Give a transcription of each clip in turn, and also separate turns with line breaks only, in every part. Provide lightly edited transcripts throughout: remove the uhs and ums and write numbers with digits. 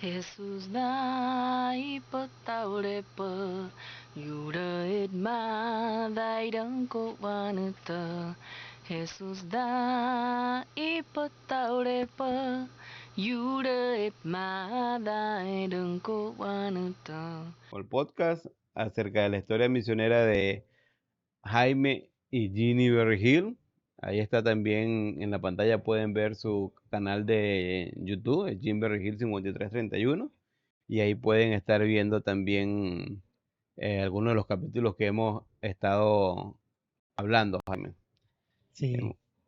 Jesus nai pa tao le pa Yura et ma dai dang ko wanuta Jesus nai pa tao le pa Yura et ma dai dang ko wanuta.
El podcast acerca de la historia misionera de Jaime y Ginny Berryhill. Ahí está también en la pantalla, pueden ver su canal de YouTube, Jim Berryhill 5331, y ahí pueden estar viendo también algunos de los capítulos que hemos estado hablando, Jaime.
Sí,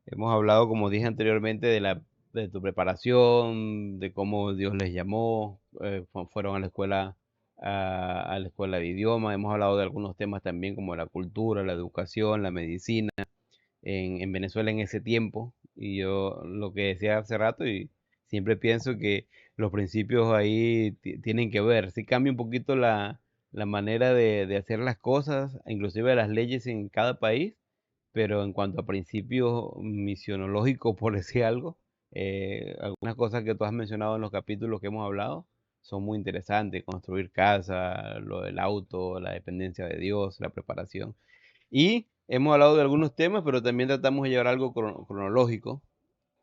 Hemos hablado, como dije anteriormente, de tu preparación, de cómo Dios les llamó, fueron a la escuela, a la escuela de idioma. Hemos hablado de algunos temas también como la cultura, la educación, la medicina en Venezuela en ese tiempo. Y yo lo que decía hace rato, y siempre pienso que los principios ahí tienen que ver. Sí cambia un poquito la manera de hacer las cosas, inclusive las leyes en cada país, pero en cuanto a principios misionológicos, por decir algo, algunas cosas que tú has mencionado en los capítulos que hemos hablado son muy interesantes: construir casa, lo del auto, la dependencia de Dios, la preparación. Y hemos hablado de algunos temas, pero también tratamos de llevar algo cronológico.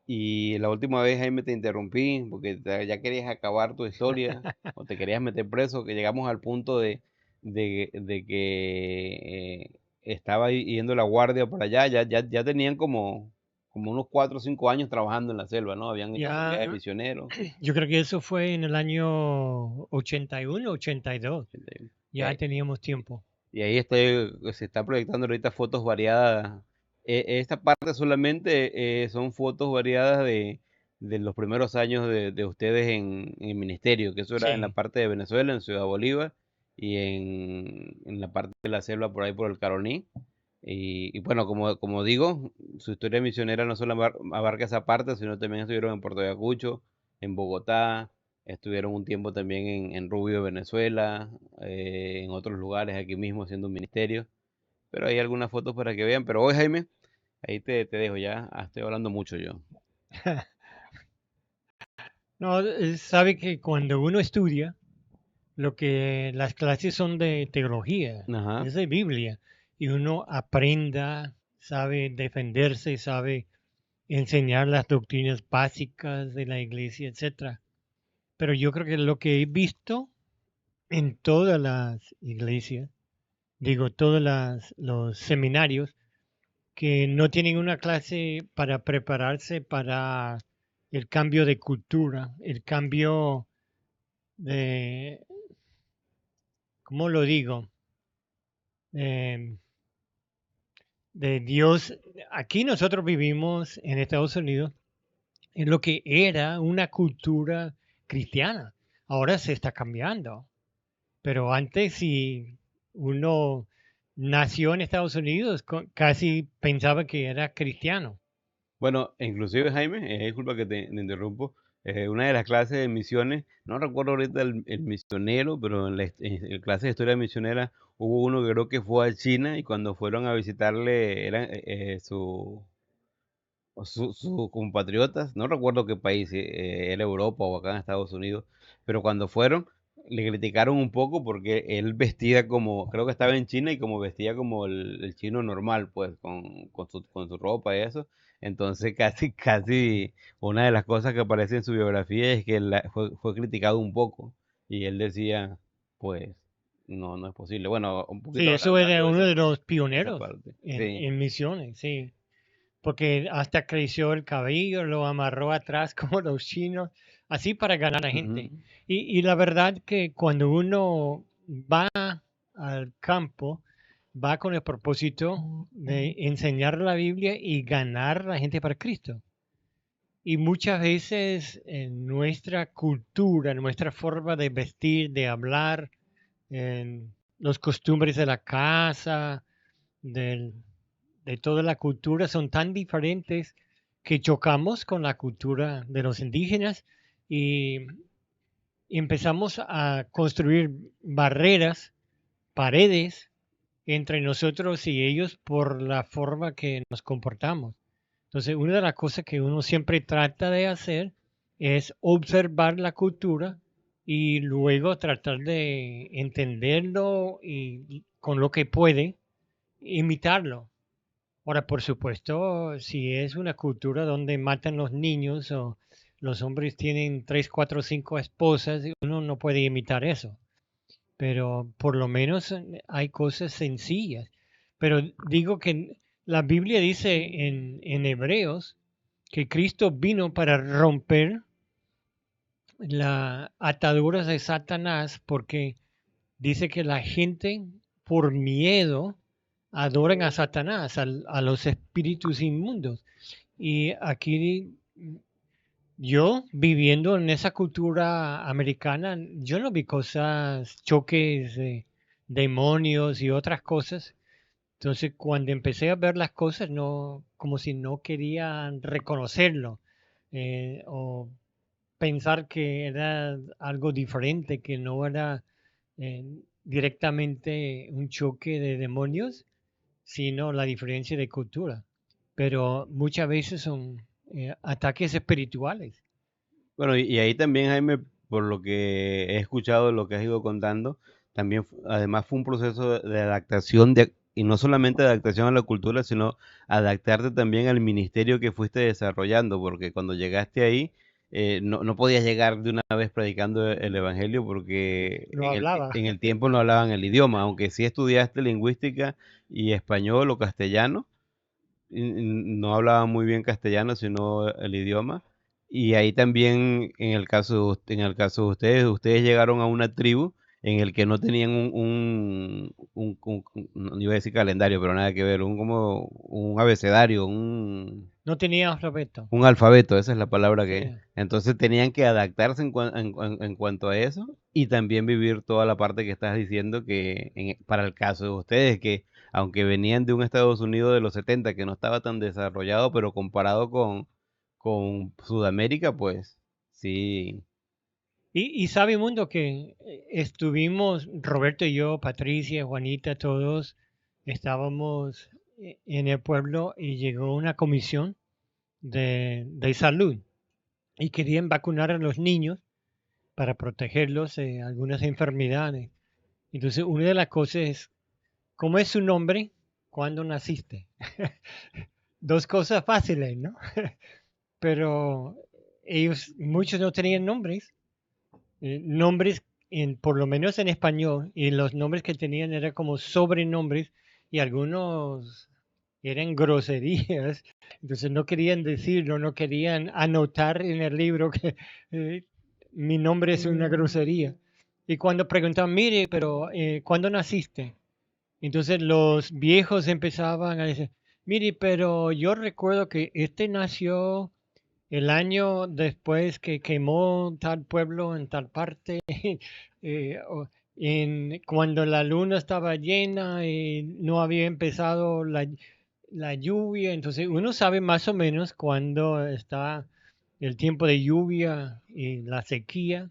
Y la última vez, Jaime, te interrumpí porque ya querías acabar tu historia o te querías meter preso, que llegamos al punto de que estaba yendo la guardia por allá. Ya tenían como unos 4 o 5 años trabajando en la selva, ¿no? Habían hecho su
ya,
viaje misionero.
yo creo que eso fue en el año 81, 82.
Y
Ya
ahí,
teníamos tiempo.
y ahí se está proyectando ahorita fotos variadas. Esta parte solamente son fotos variadas de los primeros años de ustedes en el ministerio, que eso era en la
Sí,
parte de Venezuela, en Ciudad Bolívar, y en la parte de la selva por ahí por el Caroní. Y bueno, como digo, su historia misionera no solo abarca esa parte, sino también estuvieron en Puerto Ayacucho, en Bogotá, estuvieron un tiempo también en Rubio, Venezuela, en otros lugares aquí mismo haciendo un ministerio. Pero hay algunas fotos para que vean. Pero hoy, Jaime, ahí te dejo ya. Estoy hablando mucho yo.
no, sabe que cuando uno estudia, lo que las clases son de teología,
Ajá.
es de Biblia, y uno aprenda, sabe defenderse, sabe enseñar las doctrinas básicas de la iglesia, etcétera. Pero yo creo que lo que he visto en todas las iglesias, digo, los seminarios, que no tienen una clase para prepararse para el cambio de cultura, el cambio de, ¿cómo lo digo? Em, de Dios. Aquí nosotros vivimos en Estados Unidos en lo que era una cultura cristiana. Ahora se está cambiando. Pero antes, si uno nació en Estados Unidos, casi pensaba que era cristiano.
Bueno, inclusive, Jaime, disculpa que te interrumpo. Una de las clases de misiones, no recuerdo ahorita el misionero, pero en la clase de historia misionera hubo uno que creo que fue a China, y cuando fueron a visitarle eran sus compatriotas, no recuerdo qué país, era Europa o acá en Estados Unidos, pero cuando fueron le criticaron un poco porque él vestía como, creo que estaba en China, y como vestía como el chino normal, pues con su ropa y eso. Entonces casi una de las cosas que aparece en su biografía es que fue criticado un poco, y él decía, pues no es posible. Bueno, un
Sí,
poquito
eso era
agrandando
uno
esa,
de los
esa
pioneros
parte. Sí.
en misiones, sí. Porque hasta creció el cabello, lo amarró atrás como los chinos, así para ganar a gente.
Ujú.
Y la verdad que cuando uno va al campo, va con el propósito de enseñar la Biblia y ganar a la gente para Cristo. Y muchas veces en nuestra cultura, en nuestra forma de vestir, de hablar, en los costumbres de la casa, del- de toda la cultura, son tan diferentes que chocamos con la cultura de los indígenas y empezamos a construir barreras, paredes entre nosotros y ellos por la forma que nos comportamos. Entonces, una de las cosas que uno siempre trata de hacer es observar la cultura y luego tratar de entenderlo y con lo que puede imitarlo. Ahora, por supuesto, si es una cultura donde matan los niños o los hombres tienen 3, 4, 5 esposas, uno no puede imitar eso. Pero por lo menos hay cosas sencillas. Pero digo que la Biblia dice en Hebreos que Cristo vino para romper las ataduras de Satanás porque dice que la gente por miedo adoran a Satanás, a los espíritus inmundos. Y aquí yo, viviendo en esa cultura americana, yo no vi cosas, choques de demonios y otras cosas. Entonces, cuando empecé a ver las cosas, no, como si no querían reconocerlo, o pensar que era algo diferente, que no era eh, directamente un choque de demonios, sino la diferencia de cultura. Pero muchas veces son ataques espirituales.
Bueno, y ahí también, Jaime, por lo que he escuchado, lo que has ido contando, también además fue un proceso de adaptación, y no solamente adaptación a la cultura, sino adaptarte también al ministerio que fuiste desarrollando, porque cuando llegaste ahí, no podías llegar de una vez predicando el evangelio, porque
No hablaba.
en el tiempo no hablaban el idioma, aunque sí estudiaste lingüística y español o castellano, no hablaban muy bien castellano, sino el idioma. Y ahí también, en el caso de ustedes llegaron a una tribu en el que no tenían no iba a decir calendario, pero nada que ver, como un abecedario,
No tenía alfabeto.
un alfabeto, esa es la palabra que...
Sí.
Entonces tenían que adaptarse en cuanto a eso y también vivir toda la parte que estás diciendo que para el caso de ustedes, que aunque venían de un Estados Unidos de los 70 que no estaba tan desarrollado, pero comparado con Sudamérica, pues sí.
Y sabe mundo que estuvimos, Roberto y yo, Patricia, Juanita, todos estábamos en el pueblo y llegó una comisión de salud y querían vacunar a los niños para protegerlos de algunas enfermedades. Entonces, una de las cosas es, ¿cómo es su nombre? ¿Cuándo naciste? Dos cosas fáciles, ¿no? Pero ellos, muchos no tenían nombres, nombres por lo menos en español, y los nombres que tenían eran como sobrenombres y algunos eran groserías, entonces no querían decirlo, no querían anotar en el libro que eh, mi nombre es una grosería. Y cuando preguntaban, mire, pero ¿cuándo naciste? Entonces los viejos empezaban a decir, mire, pero yo recuerdo que este nació el año después que quemó tal pueblo en tal parte, cuando la luna estaba llena y no había empezado la lluvia, entonces uno sabe más o menos cuándo está el tiempo de lluvia y la sequía,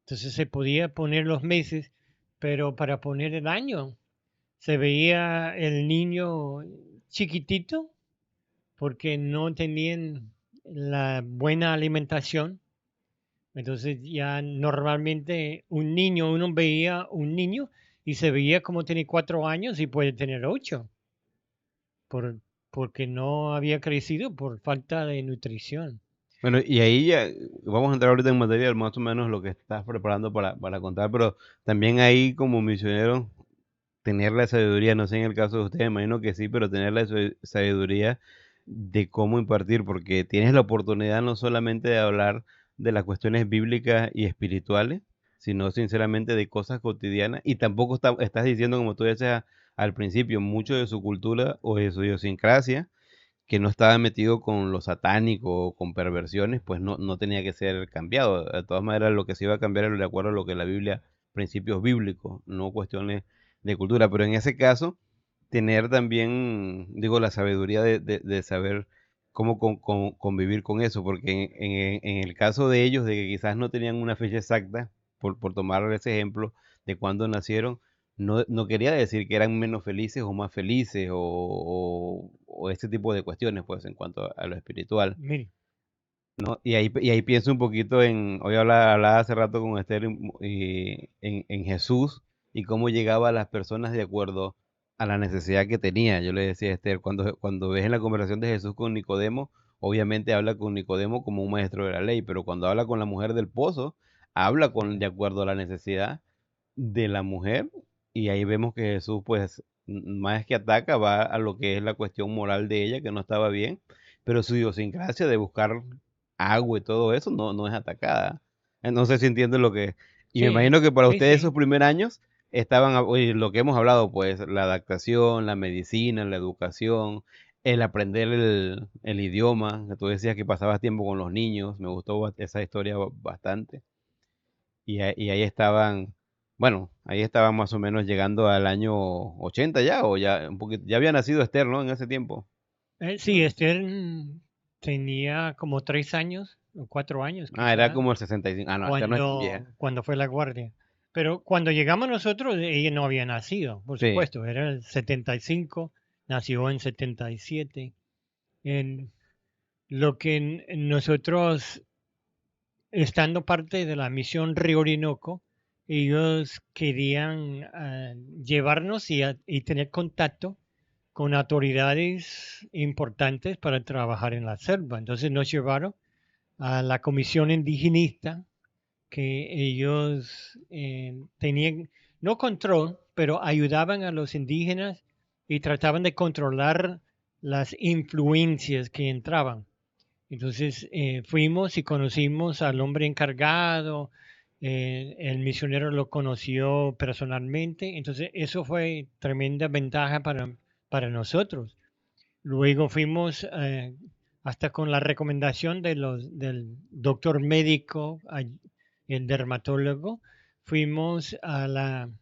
entonces se podía poner los meses, pero para poner el año se veía el niño chiquitito porque no tenían la buena alimentación. Entonces ya normalmente un niño, uno veía un niño y se veía como tiene 4 años y puede tener 8, por, porque no había crecido por falta de nutrición.
Bueno, y ahí ya vamos a entrar ahorita en materia más o menos lo que estás preparando para contar, pero también ahí como misionero tener la sabiduría, no sé en el caso de ustedes, imagino que sí, pero tener la sabiduría de cómo impartir, porque tienes la oportunidad no solamente de hablar de las cuestiones bíblicas y espirituales, sino sinceramente de cosas cotidianas, y tampoco estás diciendo, como tú decías al principio, mucho de su cultura o de su idiosincrasia, que no estaba metido con lo satánico o con perversiones, pues no tenía que ser cambiado. De todas maneras, lo que se iba a cambiar era de acuerdo a lo que la Biblia, principios bíblicos, no cuestiones de cultura. Pero en ese caso, tener también, digo, la sabiduría de saber cómo convivir con eso, porque en el caso de ellos, de que quizás no tenían una fecha exacta, por tomar ese ejemplo de cuándo nacieron, no quería decir que eran menos felices o más felices o ese tipo de cuestiones, pues, en cuanto a lo espiritual.
Mire,
¿no? Y ahí pienso un poquito hoy hablaba hace rato con Esther en Jesús y cómo llegaba a las personas de acuerdo a la necesidad que tenía. Yo le decía a Esther, cuando ves en la conversación de Jesús con Nicodemo, obviamente habla con Nicodemo como un maestro de la ley, pero cuando habla con la mujer del pozo, habla de acuerdo a la necesidad de la mujer, y ahí vemos que Jesús, pues, más que ataca, va a lo que es la cuestión moral de ella, que no estaba bien, pero su idiosincrasia de buscar agua y todo eso no es atacada. No sé si entienden lo que... Y me
Sí,
imagino que para
sí,
ustedes esos
sí.
primeros años estaban, oye, lo que hemos hablado, pues, la adaptación, la medicina, la educación, el aprender el idioma, que tú decías que pasabas tiempo con los niños, me gustó esa historia bastante. Y ahí estaban, bueno, ahí estaban más o menos llegando al año 80 ya, o ya un poquito, ya había nacido Esther, ¿no? En ese tiempo.
Sí, Esther tenía como 3 años o 4 años
Ah, era
quizás
como el 65. Ah, no, Esther no es tan vieja.
cuando fue la guardia. Pero cuando llegamos nosotros, ella no había nacido, por
Sí,
supuesto, era el 75, nació en 77. En lo que nosotros, estando parte de la misión Río Orinoco, ellos querían llevarnos y tener contacto con autoridades importantes para trabajar en la selva. Entonces nos llevaron a la comisión indigenista que ellos tenían, no control, pero ayudaban a los indígenas y trataban de controlar las influencias que entraban. Entonces fuimos y conocimos al hombre encargado, el misionero lo conoció personalmente, entonces eso fue tremenda ventaja para nosotros. Luego fuimos hasta con la recomendación del doctor médico, el dermatólogo, fuimos al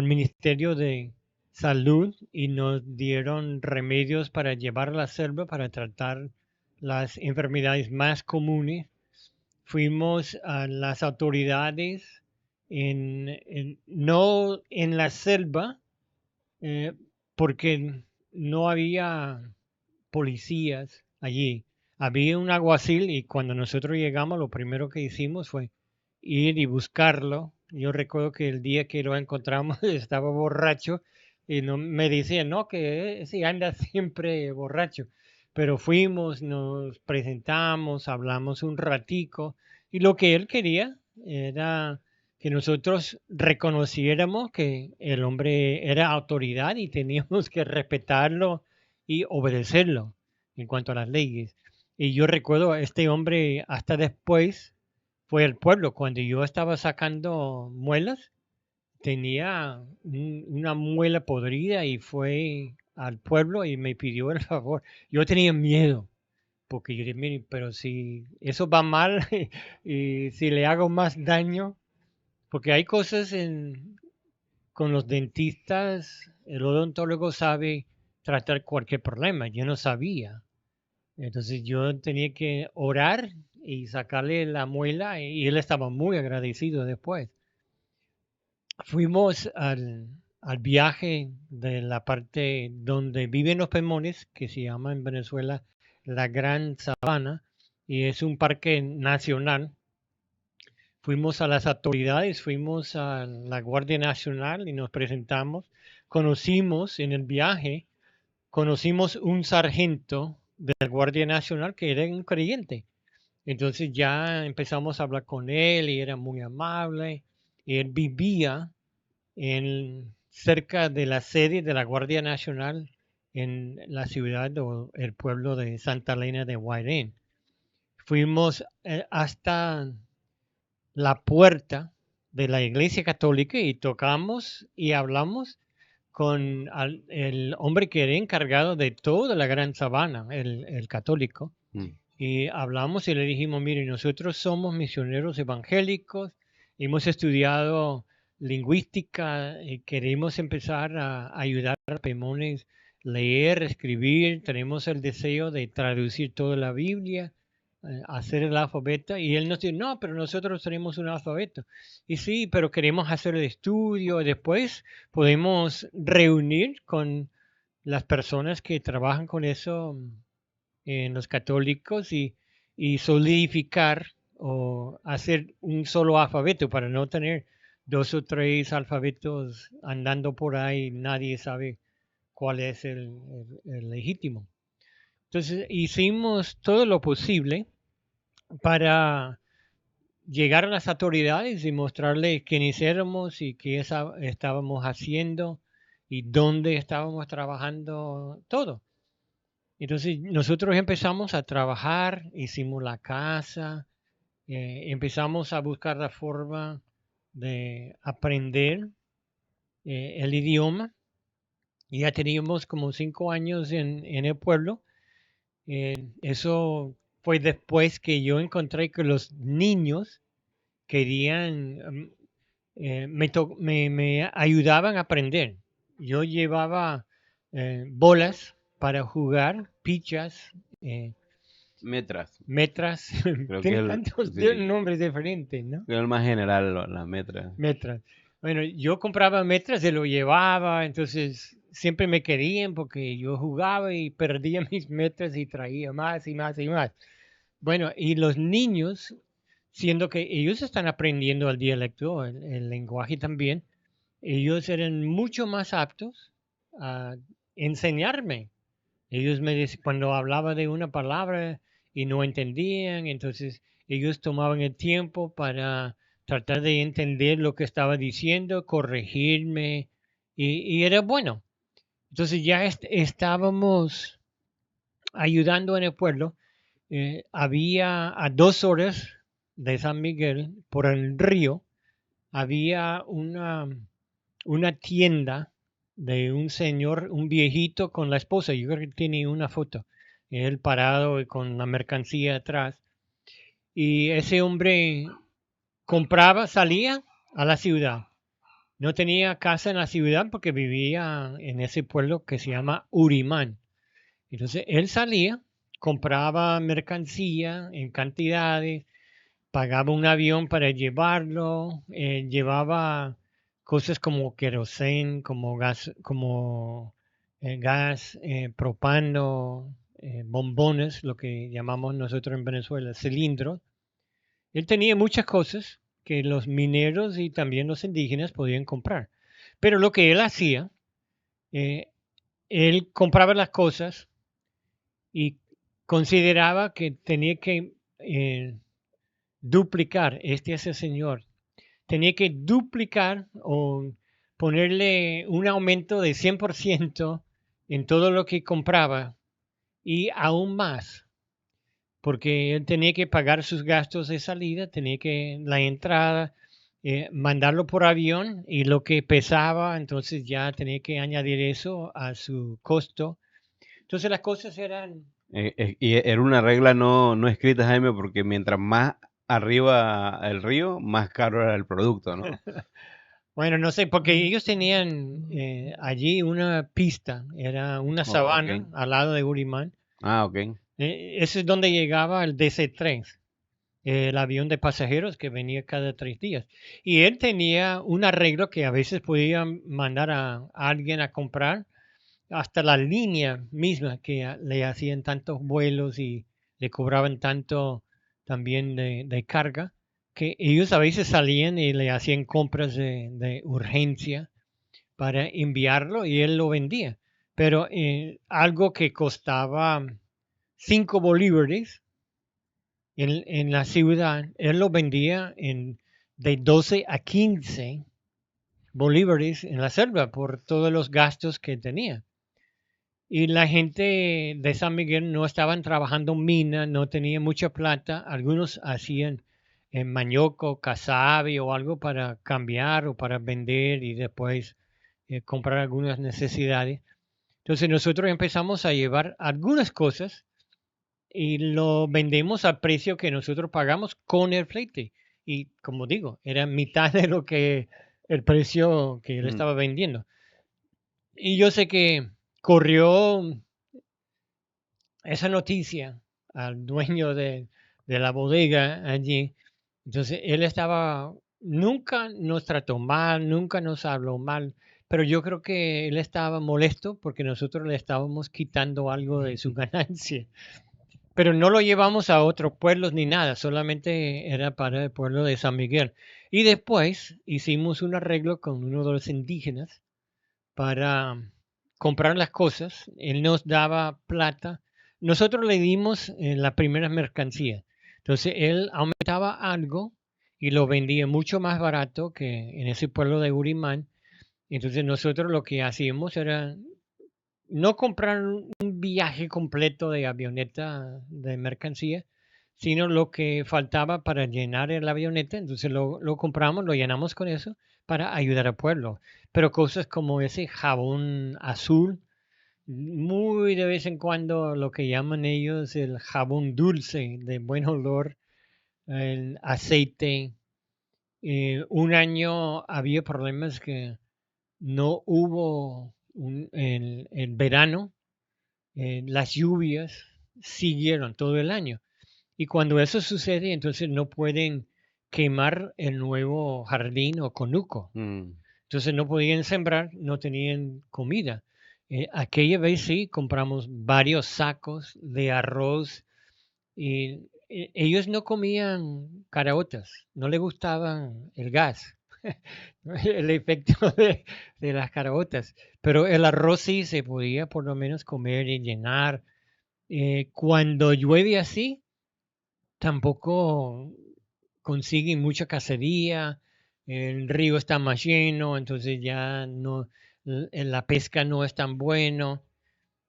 Ministerio de Salud y nos dieron remedios para llevar a la selva para tratar las enfermedades más comunes. Fuimos a las autoridades no en la selva, eh, porque no había policías allí. Había un alguacil y cuando nosotros llegamos lo primero que hicimos fue ir y buscarlo. Yo recuerdo que el día que lo encontramos estaba borracho y no, me decía, no, que sí anda siempre borracho. Pero fuimos, nos presentamos, hablamos un ratico y lo que él quería era que nosotros reconociéramos que el hombre era autoridad y teníamos que respetarlo y obedecerlo en cuanto a las leyes. Y yo recuerdo a este hombre hasta después fue el pueblo. Cuando yo estaba sacando muelas, tenía una muela podrida y fue al pueblo y me pidió el favor. Yo tenía miedo, porque yo dije, "Mire, pero si eso va mal y si le hago más daño, porque hay cosas con los dentistas, el odontólogo sabe tratar cualquier problema, yo no sabía. Entonces yo tenía que orar y sacarle la muela y él estaba muy agradecido después. Fuimos al viaje de la parte donde viven los pemones, que se llama en Venezuela la Gran Sabana, y es un parque nacional. Fuimos a las autoridades, fuimos a la Guardia Nacional y nos presentamos. Conocimos en el viaje, conocimos un sargento de la Guardia Nacional que era un creyente. Entonces ya empezamos a hablar con él y era muy amable. Él vivía cerca de la sede de la Guardia Nacional en la ciudad o el pueblo de Santa Elena de Guairén. Fuimos hasta la puerta de la iglesia católica y tocamos y hablamos con el hombre que era encargado de toda la Gran Sabana, el católico.
Mm.
Y hablamos y le dijimos, mire, nosotros somos misioneros evangélicos, hemos estudiado lingüística, y queremos empezar a ayudar a Pemones leer, escribir, tenemos el deseo de traducir toda la Biblia, hacer el alfabeto. Y él nos dice, no, pero nosotros tenemos un alfabeto. Y sí, pero queremos hacer el estudio, después podemos reunir con las personas que trabajan con eso en los católicos y solidificar o hacer un solo alfabeto para no tener 2 o 3 alfabetos andando por ahí, nadie sabe cuál es el legítimo. Entonces hicimos todo lo posible para llegar a las autoridades y mostrarles quiénes éramos y qué estábamos haciendo y dónde estábamos trabajando todo. Entonces nosotros empezamos a trabajar, hicimos la casa, empezamos a buscar la forma de aprender el idioma. Y ya teníamos como 5 años en el pueblo. Eso fue después que yo encontré que los niños querían, me ayudaban a aprender. Yo llevaba bolas para jugar, pichas,
Metras.
metras,
Creo que
tienen tantos nombres diferentes, ¿no?
es el más general, las metras.
Metras. Bueno, yo compraba metras, se lo llevaba, entonces siempre me querían porque yo jugaba y perdía mis metras y traía más y más y más. Bueno, y los niños, siendo que ellos están aprendiendo el dialecto, el lenguaje también, ellos eran mucho más aptos a enseñarme. Ellos me decían, cuando hablaba de una palabra y no entendían, entonces ellos tomaban el tiempo para tratar de entender lo que estaba diciendo, corregirme, y era bueno. Entonces ya estábamos ayudando en el pueblo. Había a 2 horas de San Miguel, por el río, había una tienda de un señor, un viejito con la esposa. Yo creo que tiene una foto. Él parado y con la mercancía atrás. Y ese hombre compraba, salía a la ciudad. No tenía casa en la ciudad porque vivía en ese pueblo que se llama Urimán. Entonces él salía, compraba mercancía en cantidades, pagaba un avión para llevarlo, llevaba cosas como querosén, como gas, propano, bombones, lo que llamamos nosotros en Venezuela, cilindros. Él tenía muchas cosas que los mineros y también los indígenas podían comprar. Pero lo que él hacía, eh, él compraba las cosas y consideraba que tenía que duplicar, ese señor, tenía que duplicar o ponerle un aumento de 100% en todo lo que compraba y aún más, porque él tenía que pagar sus gastos de salida, tenía que la entrada, mandarlo por avión y lo que pesaba, entonces ya tenía que añadir eso a su costo. Entonces las cosas eran...
Y era una regla no escrita, Jaime, porque mientras más arriba el río, más caro era el producto, ¿no?
Bueno, no sé, porque ellos tenían allí una pista, era una sabana
Ok.
al lado de Urimán.
Ah, ok.
Ese es donde llegaba el DC-3, el avión de pasajeros que venía cada 3 días. Y él tenía un arreglo que a veces podía mandar a alguien a comprar hasta la línea misma que le hacían tantos vuelos y le cobraban tanto también de carga, que ellos a veces salían y le hacían compras de urgencia para enviarlo y él lo vendía. Pero algo que costaba 5 bolívares en la ciudad, él lo vendía de 12 a 15 bolívares en la selva por todos los gastos que tenía. Y la gente de San Miguel no estaban trabajando en mina, no tenían mucha plata. Algunos hacían manioco, casabe o algo para cambiar o para vender y después comprar algunas necesidades. Entonces nosotros empezamos a llevar algunas cosas y lo vendemos al precio que nosotros pagamos con el flete. Y como digo, era mitad de lo que el precio que él estaba vendiendo. Y yo sé que corrió esa noticia al dueño de la bodega allí. Entonces él nunca nos trató mal, nunca nos habló mal, pero yo creo que él estaba molesto porque nosotros le estábamos quitando algo de su ganancia. pero no lo llevamos a otros pueblos ni nada, solamente era para el pueblo de San Miguel. Y después hicimos un arreglo con uno de los indígenas para comprar las cosas. Él nos daba plata. Nosotros le dimos las primeras mercancías. Entonces él aumentaba algo y lo vendía mucho más barato que en ese pueblo de Urimán. Entonces nosotros lo que hacíamos era no comprar un viaje completo de avioneta de mercancía, sino lo que faltaba para llenar la avioneta. Entonces lo compramos, lo llenamos con eso para ayudar al pueblo. Pero cosas como ese jabón azul, muy de vez en cuando lo que llaman ellos el jabón dulce de buen olor, el aceite. Un año había problemas que no hubo en verano, las lluvias siguieron todo el año. Y cuando eso sucede, entonces no pueden quemar el nuevo jardín o conuco.
Mm.
Entonces no podían sembrar, no tenían comida. Aquella vez sí compramos varios sacos de arroz y ellos no comían caraotas, no les gustaba el gas, el efecto de las caraotas, pero el arroz sí se podía por lo menos comer y llenar. Cuando llueve así, tampoco consiguen mucha cacería, el río está más lleno, entonces ya no, la pesca no es tan bueno.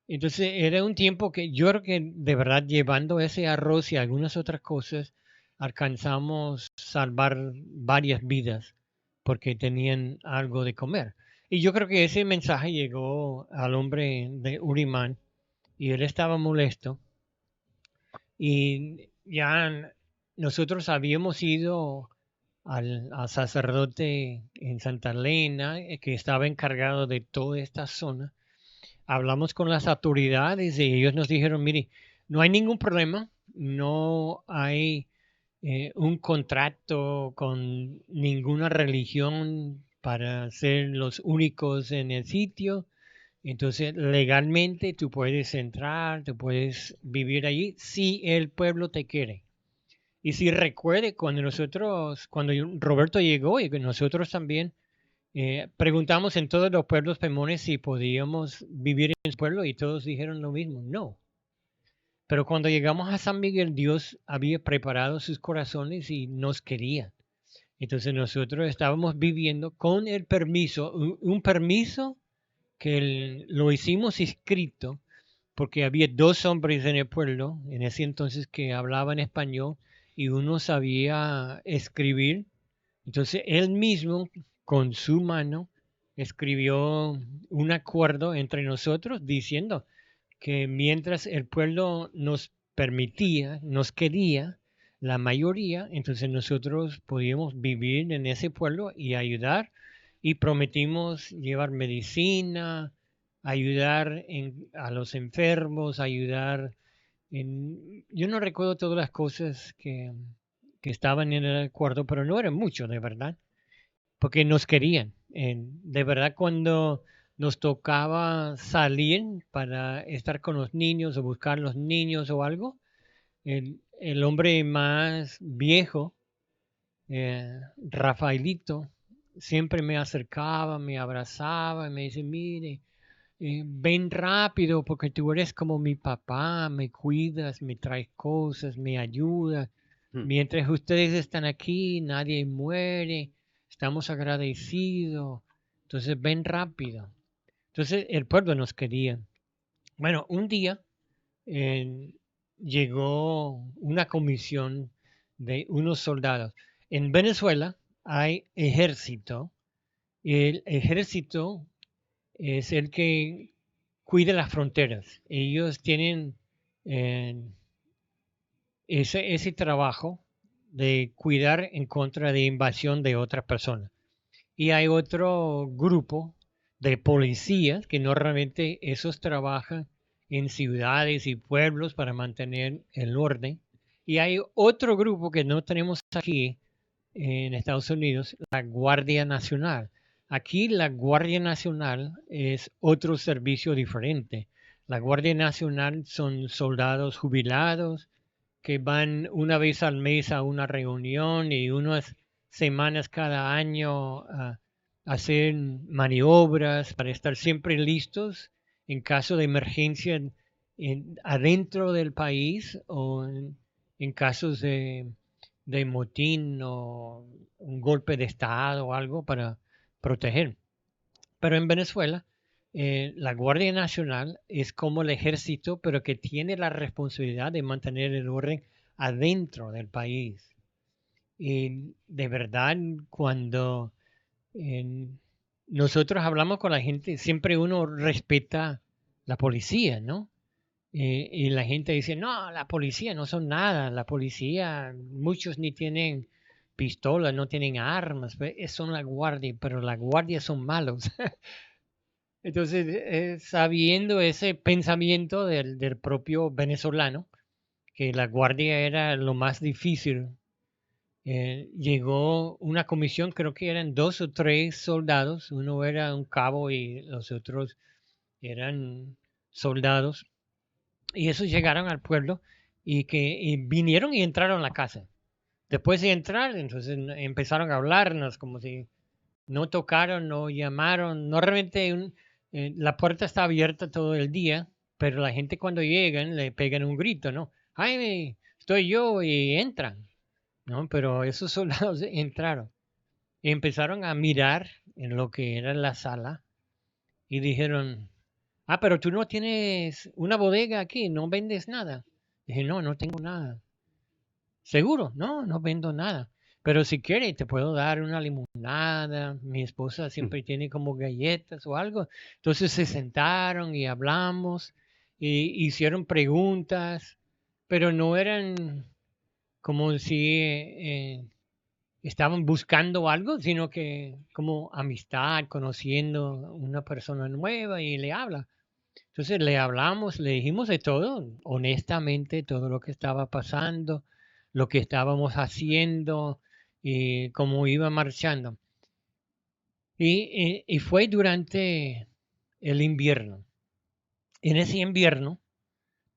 Entonces era un tiempo que yo creo que de verdad llevando ese arroz y algunas otras cosas alcanzamos salvar varias vidas porque tenían algo de comer. Y yo creo que ese mensaje llegó al hombre de Urimán y él estaba molesto y ya nosotros habíamos ido al sacerdote en Santa Elena que estaba encargado de toda esta zona. Hablamos con las autoridades y ellos nos dijeron, mire, no hay ningún problema, no hay un contrato con ninguna religión para ser los únicos en el sitio. Entonces, legalmente tú puedes entrar, tú puedes vivir allí si el pueblo te quiere. Y si recuerde, cuando Roberto llegó y que nosotros también preguntamos en todos los pueblos pemones si podíamos vivir en el pueblo y todos dijeron lo mismo, no. Pero cuando llegamos a San Miguel, Dios había preparado sus corazones y nos quería. Entonces nosotros estábamos viviendo con el permiso, un permiso que lo hicimos escrito porque había dos hombres en el pueblo en ese entonces que hablaban español y uno sabía escribir. Entonces él mismo con su mano escribió un acuerdo entre nosotros diciendo que mientras el pueblo nos permitía, nos quería, la mayoría, entonces nosotros podíamos vivir en ese pueblo y ayudar y prometimos llevar medicina, ayudar a los enfermos, ayudar yo no recuerdo todas las cosas que estaban en el acuerdo, pero no eran mucho, de verdad, porque nos querían. De verdad, cuando nos tocaba salir para estar con los niños o buscar los niños o algo, el hombre más viejo, Rafaelito, siempre me acercaba, me abrazaba y me dice, mire, ven rápido porque tú eres como mi papá, me cuidas, me traes cosas, me ayudas.
Mm.
Mientras ustedes están aquí, nadie muere, estamos agradecidos. Entonces ven rápido. Entonces el pueblo nos quería. Bueno, un día eh, llegó una comisión de unos soldados. En Venezuela hay ejército. El ejército es el que cuida las fronteras. Ellos tienen eh, ese trabajo de cuidar en contra de invasión de otras personas. Y hay otro grupo de policías que normalmente esos trabajan en ciudades y pueblos para mantener el orden. Y hay otro grupo que no tenemos aquí en Estados Unidos, la Guardia Nacional. Aquí la Guardia Nacional es otro servicio diferente. La Guardia Nacional son soldados jubilados que van una vez al mes a una reunión y unas semanas cada año a hacer maniobras para estar siempre listos en caso de emergencia adentro del país o en casos de motín o un golpe de estado o algo para proteger. Pero en Venezuela, la Guardia Nacional es como el ejército, pero que tiene la responsabilidad de mantener el orden adentro del país. Y de verdad, cuando eh, nosotros hablamos con la gente, siempre uno respeta la policía, ¿no? Y la gente dice, no, la policía no son nada, la policía, muchos ni tienen pistolas, no tienen armas, son la guardia, pero la guardia son malos. Entonces, sabiendo ese pensamiento del propio venezolano, que la guardia era lo más difícil, llegó una comisión, creo que eran 2 o 3 soldados, uno era un cabo y los otros eran soldados, y esos llegaron al pueblo y vinieron y entraron a la casa. Después de entrar, entonces empezaron a hablarnos como si no tocaron, no llamaron, no realmente la puerta está abierta todo el día, pero la gente cuando llegan le pegan un grito, ¿no? Jaime, estoy yo y entran, ¿no? Pero esos soldados entraron y empezaron a mirar en lo que era la sala y dijeron, ah, pero tú no tienes una bodega aquí, no vendes nada. Dije, no, no tengo nada. ¿Seguro? No, no vendo nada. Pero si quieres, te puedo dar una limonada. Mi esposa siempre tiene como galletas o algo. Entonces se sentaron y hablamos y hicieron preguntas, pero no eran como si estaban buscando algo, sino que como amistad, conociendo una persona nueva y le habla. Entonces le hablamos, le dijimos de todo, honestamente, todo lo que estaba pasando, lo que estábamos haciendo y cómo iba marchando. Y fue durante el invierno. En ese invierno,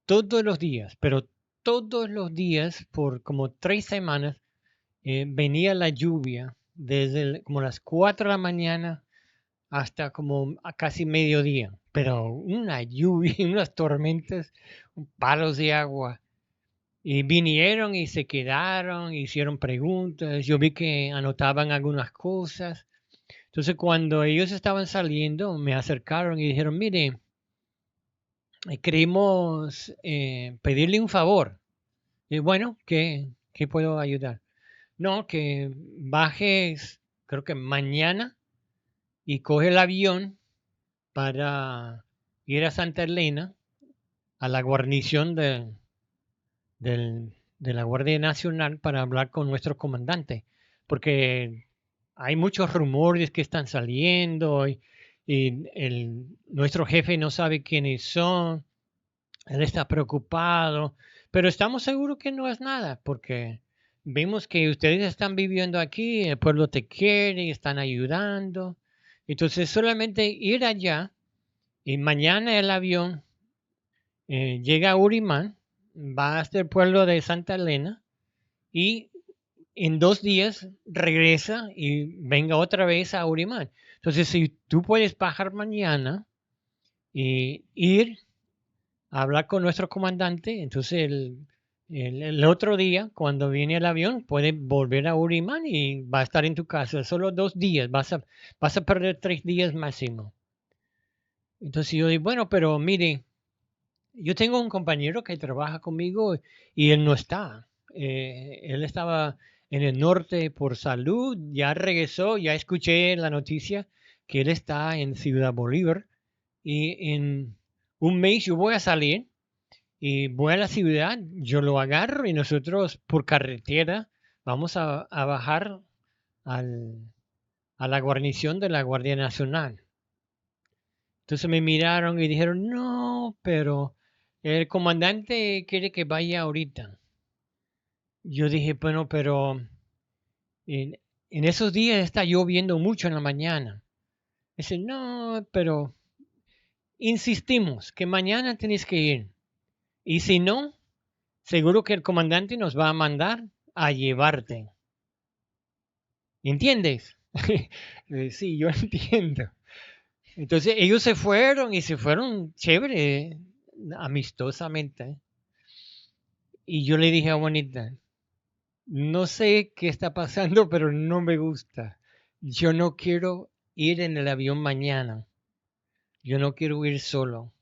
todos los días, pero todos los días, por como 3 semanas, venía la lluvia desde como las 4 de la mañana hasta como a casi mediodía, pero una lluvia, unas tormentas, palos de agua. Y vinieron y se quedaron, hicieron preguntas, yo vi que anotaban algunas cosas. Entonces cuando ellos estaban saliendo, me acercaron y dijeron, mire, queremos pedirle un favor. Y bueno, ¿qué puedo ayudar? No, que bajes, creo que mañana, y coge el avión para ir a Santa Elena, a la guarnición de la Guardia Nacional para hablar con nuestro comandante, porque hay muchos rumores que están saliendo y nuestro jefe no sabe quiénes son, él está preocupado, pero estamos seguros que no es nada, porque vimos que ustedes están viviendo aquí, el pueblo te quiere, están ayudando, entonces solamente ir allá y mañana el avión llega a Urimán, va hasta el pueblo de Santa Elena y en 2 días regresa y venga otra vez a Urimán. Entonces, si tú puedes bajar mañana y ir a hablar con nuestro comandante, entonces el otro día, cuando viene el avión, puedes volver a Urimán y va a estar en tu casa. Solo 2 días, vas a perder 3 días máximo. Entonces yo digo, bueno, pero mire, yo tengo un compañero que trabaja conmigo y él no está. Él estaba en el norte por salud, ya regresó, ya escuché la noticia que él está en Ciudad Bolívar y en un mes yo voy a salir y voy a la ciudad, yo lo agarro y nosotros por carretera vamos a bajar a la guarnición de la Guardia Nacional. Entonces me miraron y dijeron, no, pero el comandante quiere que vaya ahorita. Yo dije, bueno, pero en, en esos días está lloviendo mucho en la mañana. Dice, no, pero insistimos que mañana tienes que ir. Y si no, seguro que el comandante nos va a mandar a llevarte. ¿Entiendes? Sí, yo entiendo. Entonces ellos se fueron y se fueron chévere, amistosamente. Y yo le dije a Juanita, no sé qué está pasando, pero no me gusta. Yo no quiero ir en el avión mañana. Yo no quiero ir solo.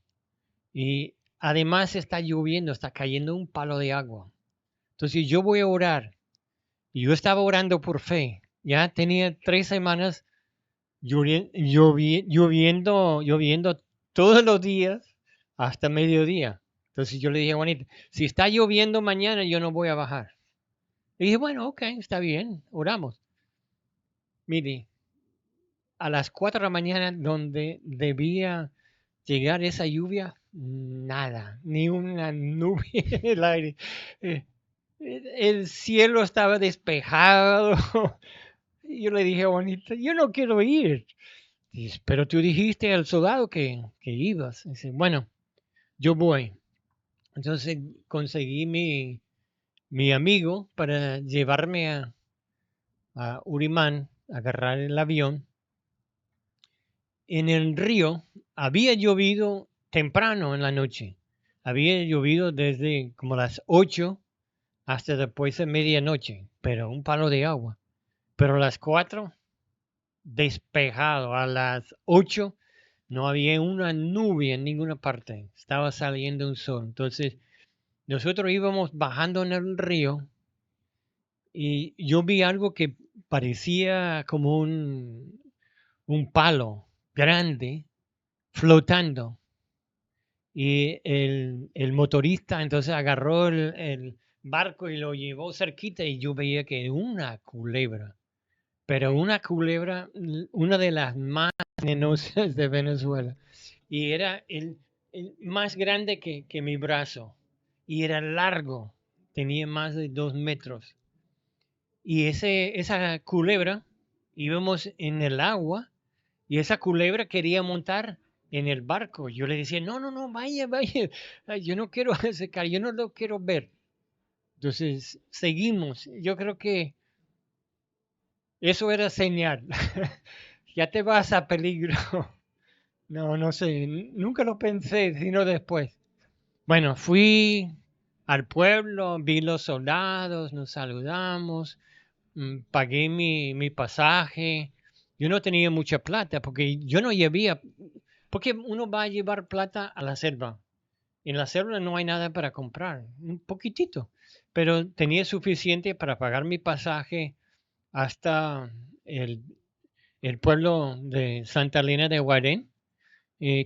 Y además está lloviendo, está cayendo un palo de agua. Entonces yo voy a orar. Y yo estaba orando por fe. Ya tenía 3 semanas lloviendo todos los días hasta mediodía. Entonces yo le dije a Juanita, si está lloviendo mañana, yo no voy a bajar. Le dije, bueno, ok, está bien, oramos. Mire, a las 4 de la mañana, donde debía llegar esa lluvia, nada, ni una nube en el aire. Eh, el cielo estaba despejado. Y yo le dije a Juanita, yo no quiero ir. Dice, pero tú dijiste al soldado que ibas. Dice, bueno, yo voy. Entonces conseguí mi amigo para llevarme a Urimán, agarrar el avión. En el río había llovido temprano en la noche. Había llovido desde como las 8 hasta después de medianoche, pero un palo de agua. Pero a las 4, despejado. A las 8 no había una nube en ninguna parte. Estaba saliendo un sol. Entonces, nosotros íbamos bajando en el río y yo vi algo que parecía como un palo grande flotando. Y el motorista entonces agarró el barco y lo llevó cerquita y yo veía que una culebra, pero una culebra, una de las más venenosas de Venezuela. Y era el más grande que mi brazo. Y era largo, tenía más de 2 metros. Y esa culebra, íbamos en el agua y esa culebra quería montar en el barco. Yo le decía, no, no, no, vaya, vaya. Ay, yo no quiero secar, yo no lo quiero ver. Entonces, seguimos. Yo creo que eso era señal. Ya te vas a peligro. No, no sé, nunca lo pensé, sino después. Bueno, fui al pueblo, vi los soldados, nos saludamos, pagué mi pasaje. Yo no tenía mucha plata porque yo no llevaba, porque uno va a llevar plata a la selva. En la selva no hay nada para comprar, un poquitito, pero tenía suficiente para pagar mi pasaje hasta el, el pueblo de Santa Elena de Guarén.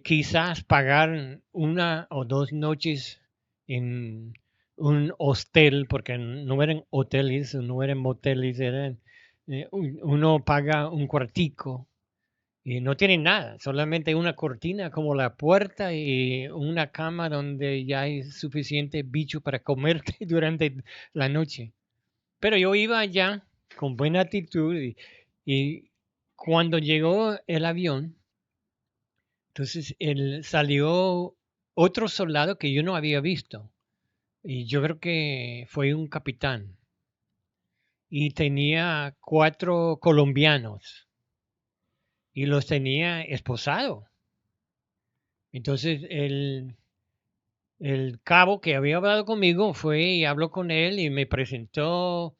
Quizás pagar 1 o 2 noches en un hostel, porque no eran hoteles, no eran moteles, eran, uno paga un cuartico y no tiene nada, solamente una cortina como la puerta y una cama donde ya hay suficiente bicho para comerte durante la noche. Pero yo iba allá con buena actitud y cuando llegó el avión, entonces salió otro soldado que yo no había visto. Y yo creo que fue un capitán. Y tenía 4 colombianos. Y los tenía esposados. Entonces el cabo que había hablado conmigo fue y habló con él y me presentó.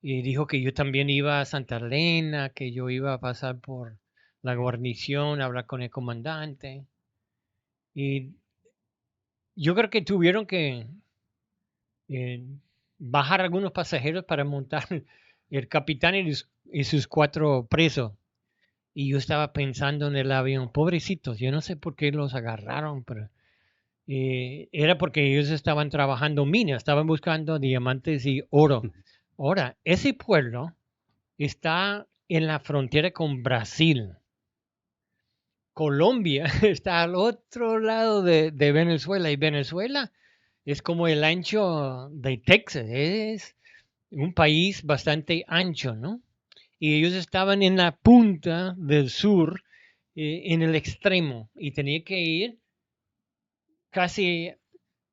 Y dijo que yo también iba a Santa Elena, que yo iba a pasar por la guarnición, a hablar con el comandante. Y yo creo que tuvieron que eh, bajar algunos pasajeros para montar el capitán y sus 4 presos. Y yo estaba pensando en el avión, pobrecitos, yo no sé por qué los agarraron, pero era porque ellos estaban trabajando minas, estaban buscando diamantes y oro. Ahora, ese pueblo está en la frontera con Brasil. Colombia está al otro lado de Venezuela y Venezuela es como el ancho de Texas, es un país bastante ancho, ¿no? Y ellos estaban en la punta del sur, en el extremo, y tenía que ir casi,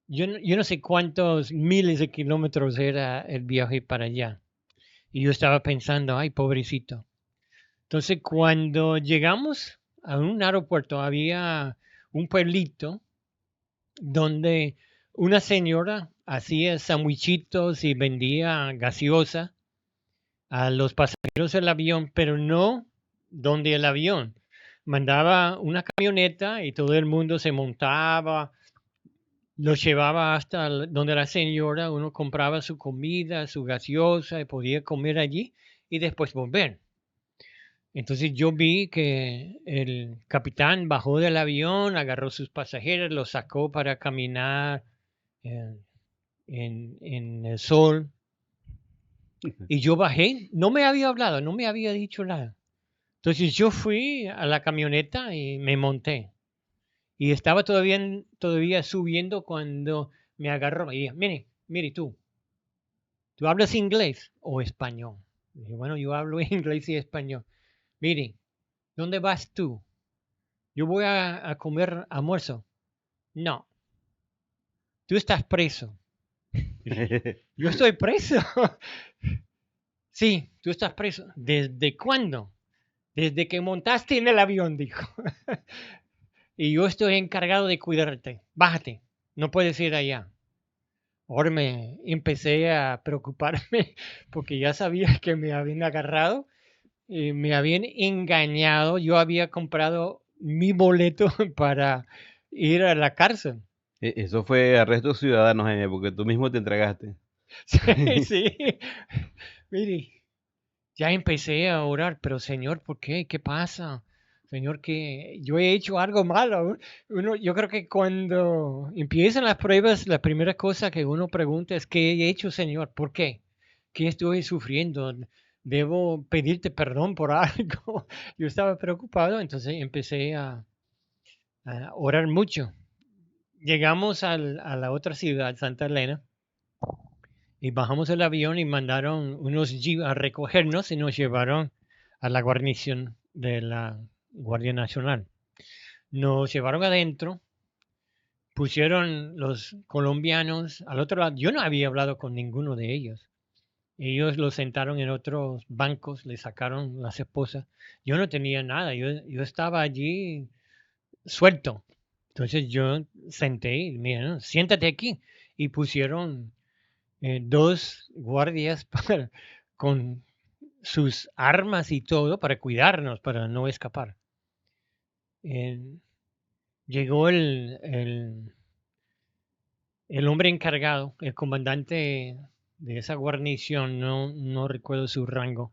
yo no sé cuántos miles de kilómetros era el viaje para allá. Y yo estaba pensando, ay, pobrecito. Entonces, cuando llegamos a un aeropuerto, había un pueblito donde una señora hacía sandwichitos y vendía gaseosa a los pasajeros del avión, pero no donde el avión. Mandaba una camioneta y todo el mundo se montaba, los llevaba hasta donde la señora, uno compraba su comida, su gaseosa y podía comer allí y después volver. Entonces yo vi que el capitán bajó del avión, agarró sus pasajeros, los sacó para caminar eh, en el sol. Y yo bajé, no me había hablado, no me había dicho nada. Entonces yo fui a la camioneta y me monté. Y estaba todavía subiendo cuando me agarró. Y dije, mire ¿tú hablas inglés o español? Y dije, bueno, yo hablo inglés y español. Mire, ¿dónde vas tú? Yo voy a comer almuerzo. No, tú estás preso. Yo estoy preso. Sí, tú estás preso. ¿Desde cuándo? Desde que montaste en el avión, dijo. Y yo estoy encargado de cuidarte. Bájate, no puedes ir allá. Ahora me empecé a preocuparme porque ya sabía que me habían agarrado, me habían engañado. Yo había comprado mi boleto para ir a la cárcel.
Eso fue arresto ciudadano, Jaime, porque tú mismo te entregaste.
Sí, sí. Mire, ya empecé a orar, pero Señor, ¿por qué? ¿Qué pasa? Señor, que yo he hecho algo malo. Yo creo que cuando empiezan las pruebas, la primera cosa que uno pregunta es, ¿qué he hecho, Señor? ¿Por qué? ¿Qué estoy sufriendo? ¿Debo pedirte perdón por algo? Yo estaba preocupado, entonces empecé a orar mucho. Llegamos a la otra ciudad, Santa Elena, y bajamos el avión y mandaron unos jeeps a recogernos y nos llevaron a la guarnición de la Guardia Nacional. Nos llevaron adentro, pusieron los colombianos al otro lado. Yo no había hablado con ninguno de ellos. Ellos los sentaron en otros bancos, le sacaron las esposas. Yo no tenía nada, yo estaba allí suelto. Entonces yo senté y mira, ¿no? Siéntate aquí. Y pusieron dos guardias con sus armas y todo para cuidarnos, para no escapar. Llegó el hombre encargado, el comandante de esa guarnición, no recuerdo su rango,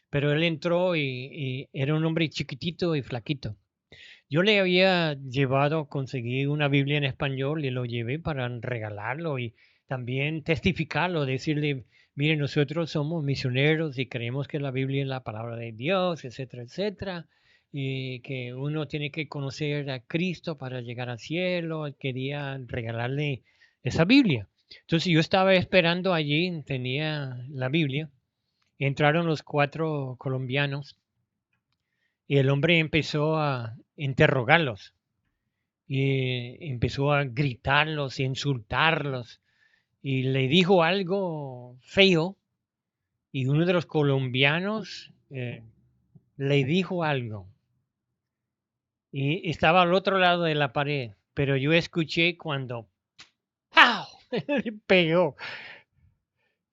pero él entró y era un hombre chiquitito y flaquito. Yo le había conseguí una Biblia en español y lo llevé para regalarlo y también testificarlo, decirle, mire, nosotros somos misioneros y creemos que la Biblia es la palabra de Dios, etcétera, etcétera, y que uno tiene que conocer a Cristo para llegar al cielo. Quería regalarle esa Biblia. Entonces yo estaba esperando allí, tenía la Biblia, entraron los 4 colombianos y el hombre empezó a interrogarlos y empezó a gritarlos y insultarlos y le dijo algo feo y uno de los colombianos le dijo algo y estaba al otro lado de la pared, pero yo escuché cuando ¡pau! Le pegó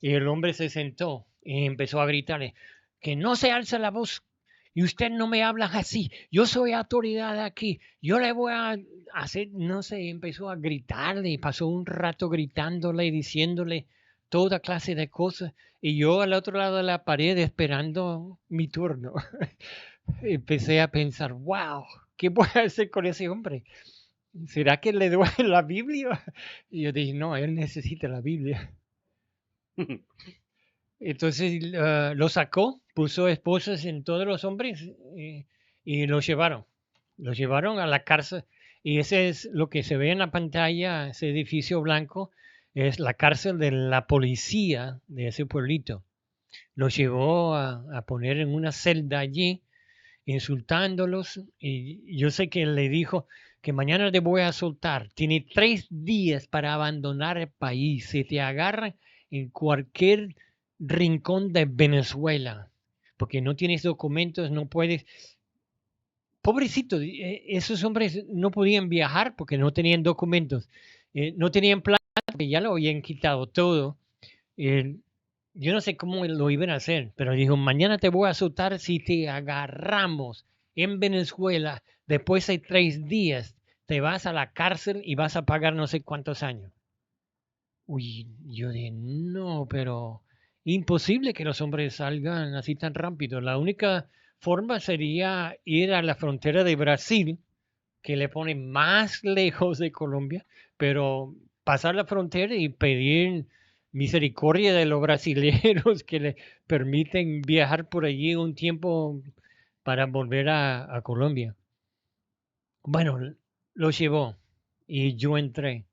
y el hombre se sentó y empezó a gritarle que no se alza la voz. Y usted no me habla así. Yo soy autoridad aquí. Yo le voy a hacer, no sé, empezó a gritarle y pasó un rato gritándole y diciéndole toda clase de cosas. Y yo al otro lado de la pared esperando mi turno. Empecé a pensar, wow, ¿qué voy a hacer con ese hombre? ¿Será que le doy la Biblia? Y yo dije, no, él necesita la Biblia. Entonces lo sacó, puso esposas en todos los hombres y los llevaron. Los llevaron a la cárcel. Y ese es lo que se ve en la pantalla, ese edificio blanco, es la cárcel de la policía de ese pueblito. Los llevó a poner en una celda allí insultándolos. Y yo sé que él le dijo que mañana te voy a soltar. Tiene 3 días para abandonar el país. Si te agarran en cualquier rincón de Venezuela, porque no tienes documentos, no puedes. Pobrecito, esos hombres no podían viajar porque no tenían documentos, no tenían plata, porque ya lo habían quitado todo. Eh, yo no sé cómo lo iban a hacer, pero dijo, mañana te voy a soltar si te agarramos en Venezuela. Después de 3 días te vas a la cárcel y vas a pagar no sé cuántos años. Uy, yo dije, no, pero imposible que los hombres salgan así tan rápido. La única forma sería ir a la frontera de Brasil, que le pone más lejos de Colombia, pero pasar la frontera y pedir misericordia de los brasileños que le permiten viajar por allí un tiempo para volver a Colombia. Bueno, lo llevó y yo entré.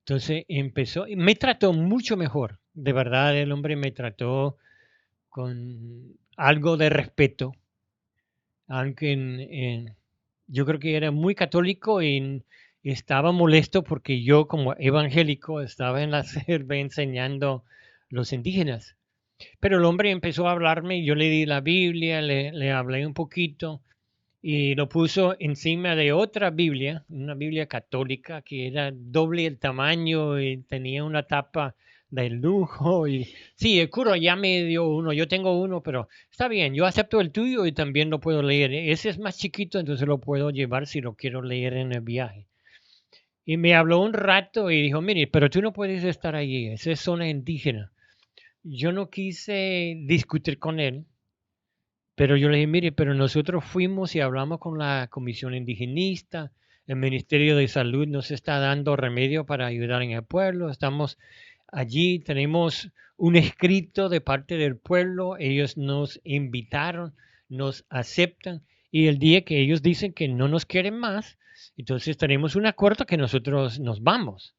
Entonces empezó, y me trató mucho mejor. De verdad, el hombre me trató con algo de respeto, aunque yo creo que era muy católico y estaba molesto porque yo como evangélico estaba en la selva enseñando los indígenas. Pero el hombre empezó a hablarme y yo le di la Biblia, le hablé un poquito y lo puso encima de otra Biblia, una Biblia católica que era doble el tamaño y tenía una tapa de lujo. Y sí, el cura ya me dio uno, yo tengo uno, pero está bien, yo acepto el tuyo y también lo puedo leer. Ese es más chiquito, entonces lo puedo llevar si lo quiero leer en el viaje. Y me habló un rato y dijo, mire, pero tú no puedes estar allí, esa es zona indígena. Yo no quise discutir con él, pero yo le dije, mire, pero nosotros fuimos y hablamos con la Comisión Indigenista, el Ministerio de Salud nos está dando remedio para ayudar en el pueblo, estamos allí, tenemos un escrito de parte del pueblo, ellos nos invitaron, nos aceptan, y el día que ellos dicen que no nos quieren más, entonces tenemos un acuerdo que nosotros nos vamos.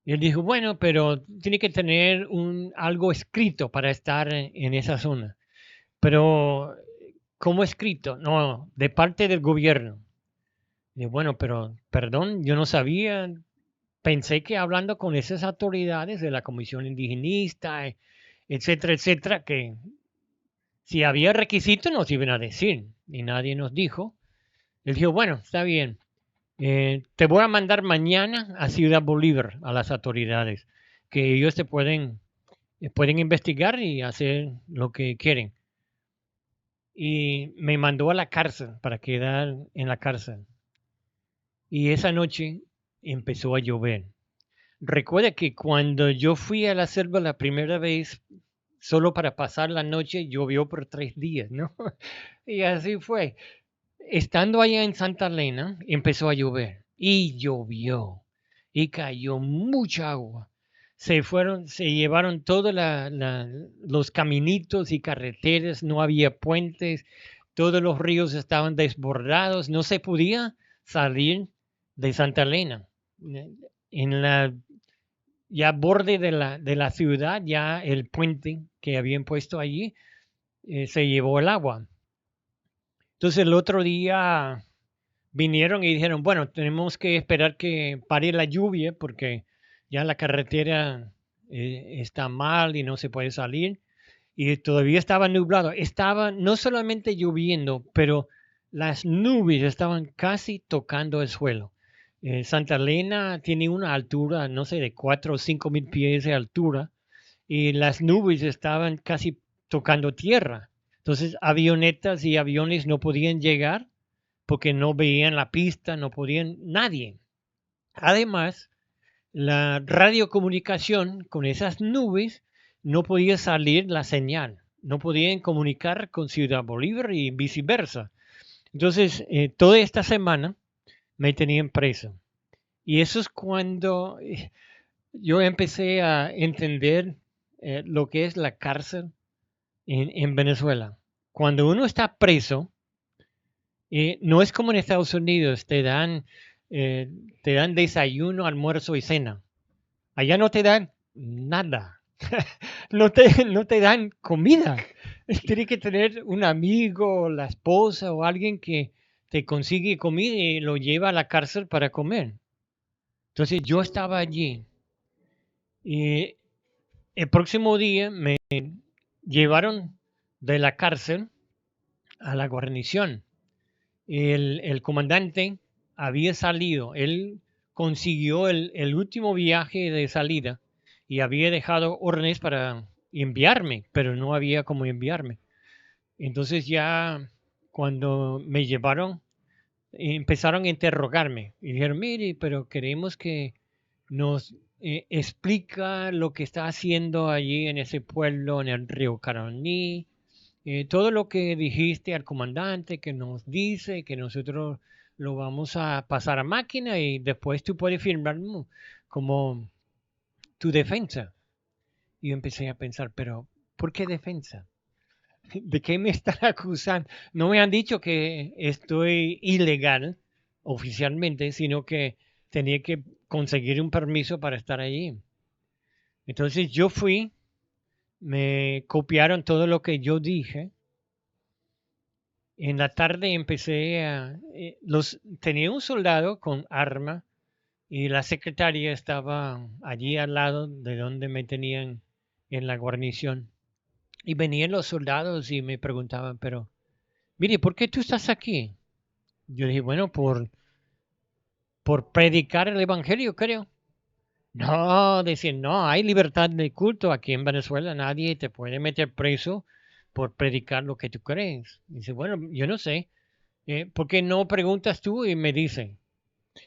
Y él dijo, bueno, pero tiene que tener algo escrito para estar en esa zona. Pero, ¿cómo escrito? No, de parte del gobierno. Y bueno, pero, perdón, yo no sabía. Pensé que hablando con esas autoridades de la Comisión Indigenista, etcétera, etcétera, que si había requisitos nos iban a decir. Y nadie nos dijo. Él dijo, bueno, está bien. Te voy a mandar mañana a Ciudad Bolívar, a las autoridades, que ellos te pueden investigar y hacer lo que quieren. Y me mandó a la cárcel para quedar en la cárcel. Y esa noche empezó a llover. Recuerda que cuando yo fui a la selva la primera vez, solo para pasar la noche, llovió por 3 días, ¿no? Y así fue. Estando allá en Santa Elena, empezó a llover. Y llovió. Y cayó mucha agua. Se llevaron todos los caminitos y carreteras, no había puentes, todos los ríos estaban desbordados, no se podía salir de Santa Elena. En la ya borde de la ciudad, ya el puente que habían puesto allí se llevó el agua. Entonces el otro día vinieron y dijeron, bueno, tenemos que esperar que pare la lluvia porque ya la carretera está mal y no se puede salir. Y todavía estaba nublado. Estaba no solamente lloviendo, pero las nubes estaban casi tocando el suelo. Santa Elena tiene una altura, no sé, de 4 o 5 mil pies de altura y las nubes estaban casi tocando tierra. Entonces avionetas y aviones no podían llegar porque no veían la pista, no podían nadie. Además, la radiocomunicación con esas nubes no podía salir la señal, no podían comunicar con Ciudad Bolívar y viceversa. Entonces, toda esta semana me tenían preso. Y eso es cuando yo empecé a entender lo que es la cárcel en Venezuela. Cuando uno está preso, no es como en Estados Unidos, te dan desayuno, almuerzo y cena. Allá no te dan nada. No te dan comida. Tiene que tener un amigo, la esposa o alguien que te consigue comida y lo lleva a la cárcel para comer. Entonces yo estaba allí y el próximo día me llevaron de la cárcel a la guarnición. El comandante había salido, él consiguió el último viaje de salida y había dejado órdenes para enviarme, pero no había cómo enviarme. Entonces ya cuando me llevaron, empezaron a interrogarme y dijeron, mire, pero queremos que nos explica lo que está haciendo allí en ese pueblo, en el río Caroní, todo lo que dijiste al comandante, que nos dice que nosotros lo vamos a pasar a máquina y después tú puedes firmar como tu defensa. Y yo empecé a pensar, pero ¿por qué defensa? ¿De qué me están acusando? No me han dicho que estoy ilegal oficialmente, sino que tenía que conseguir un permiso para estar allí. Entonces yo fui, me copiaron todo lo que yo dije. En la tarde empecé a... tenía un soldado con arma y la secretaria estaba allí al lado de donde me tenían en la guarnición. Y venían los soldados y me preguntaban, pero, mire, ¿por qué tú estás aquí? Yo dije, bueno, por predicar el evangelio, creo. No, decían, no, hay libertad de culto aquí en Venezuela, nadie te puede meter preso por predicar lo que tú crees. Dice, bueno, yo no sé, ¿por qué no preguntas tú? Y me dicen,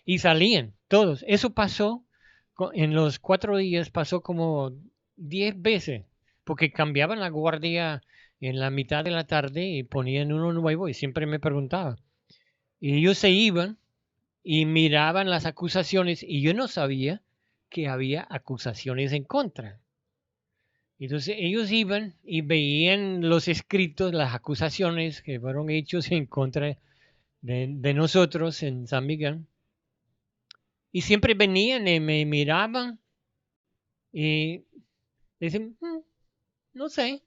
y salían todos. Eso pasó, en los 4 días pasó como 10 veces, porque cambiaban la guardia en la mitad de la tarde y ponían uno nuevo y siempre me preguntaban. Y ellos se iban y miraban las acusaciones y yo no sabía que había acusaciones en contra. Entonces ellos iban y veían los escritos, las acusaciones que fueron hechos en contra de nosotros en San Miguel. Y siempre venían y me miraban y decían, no sé.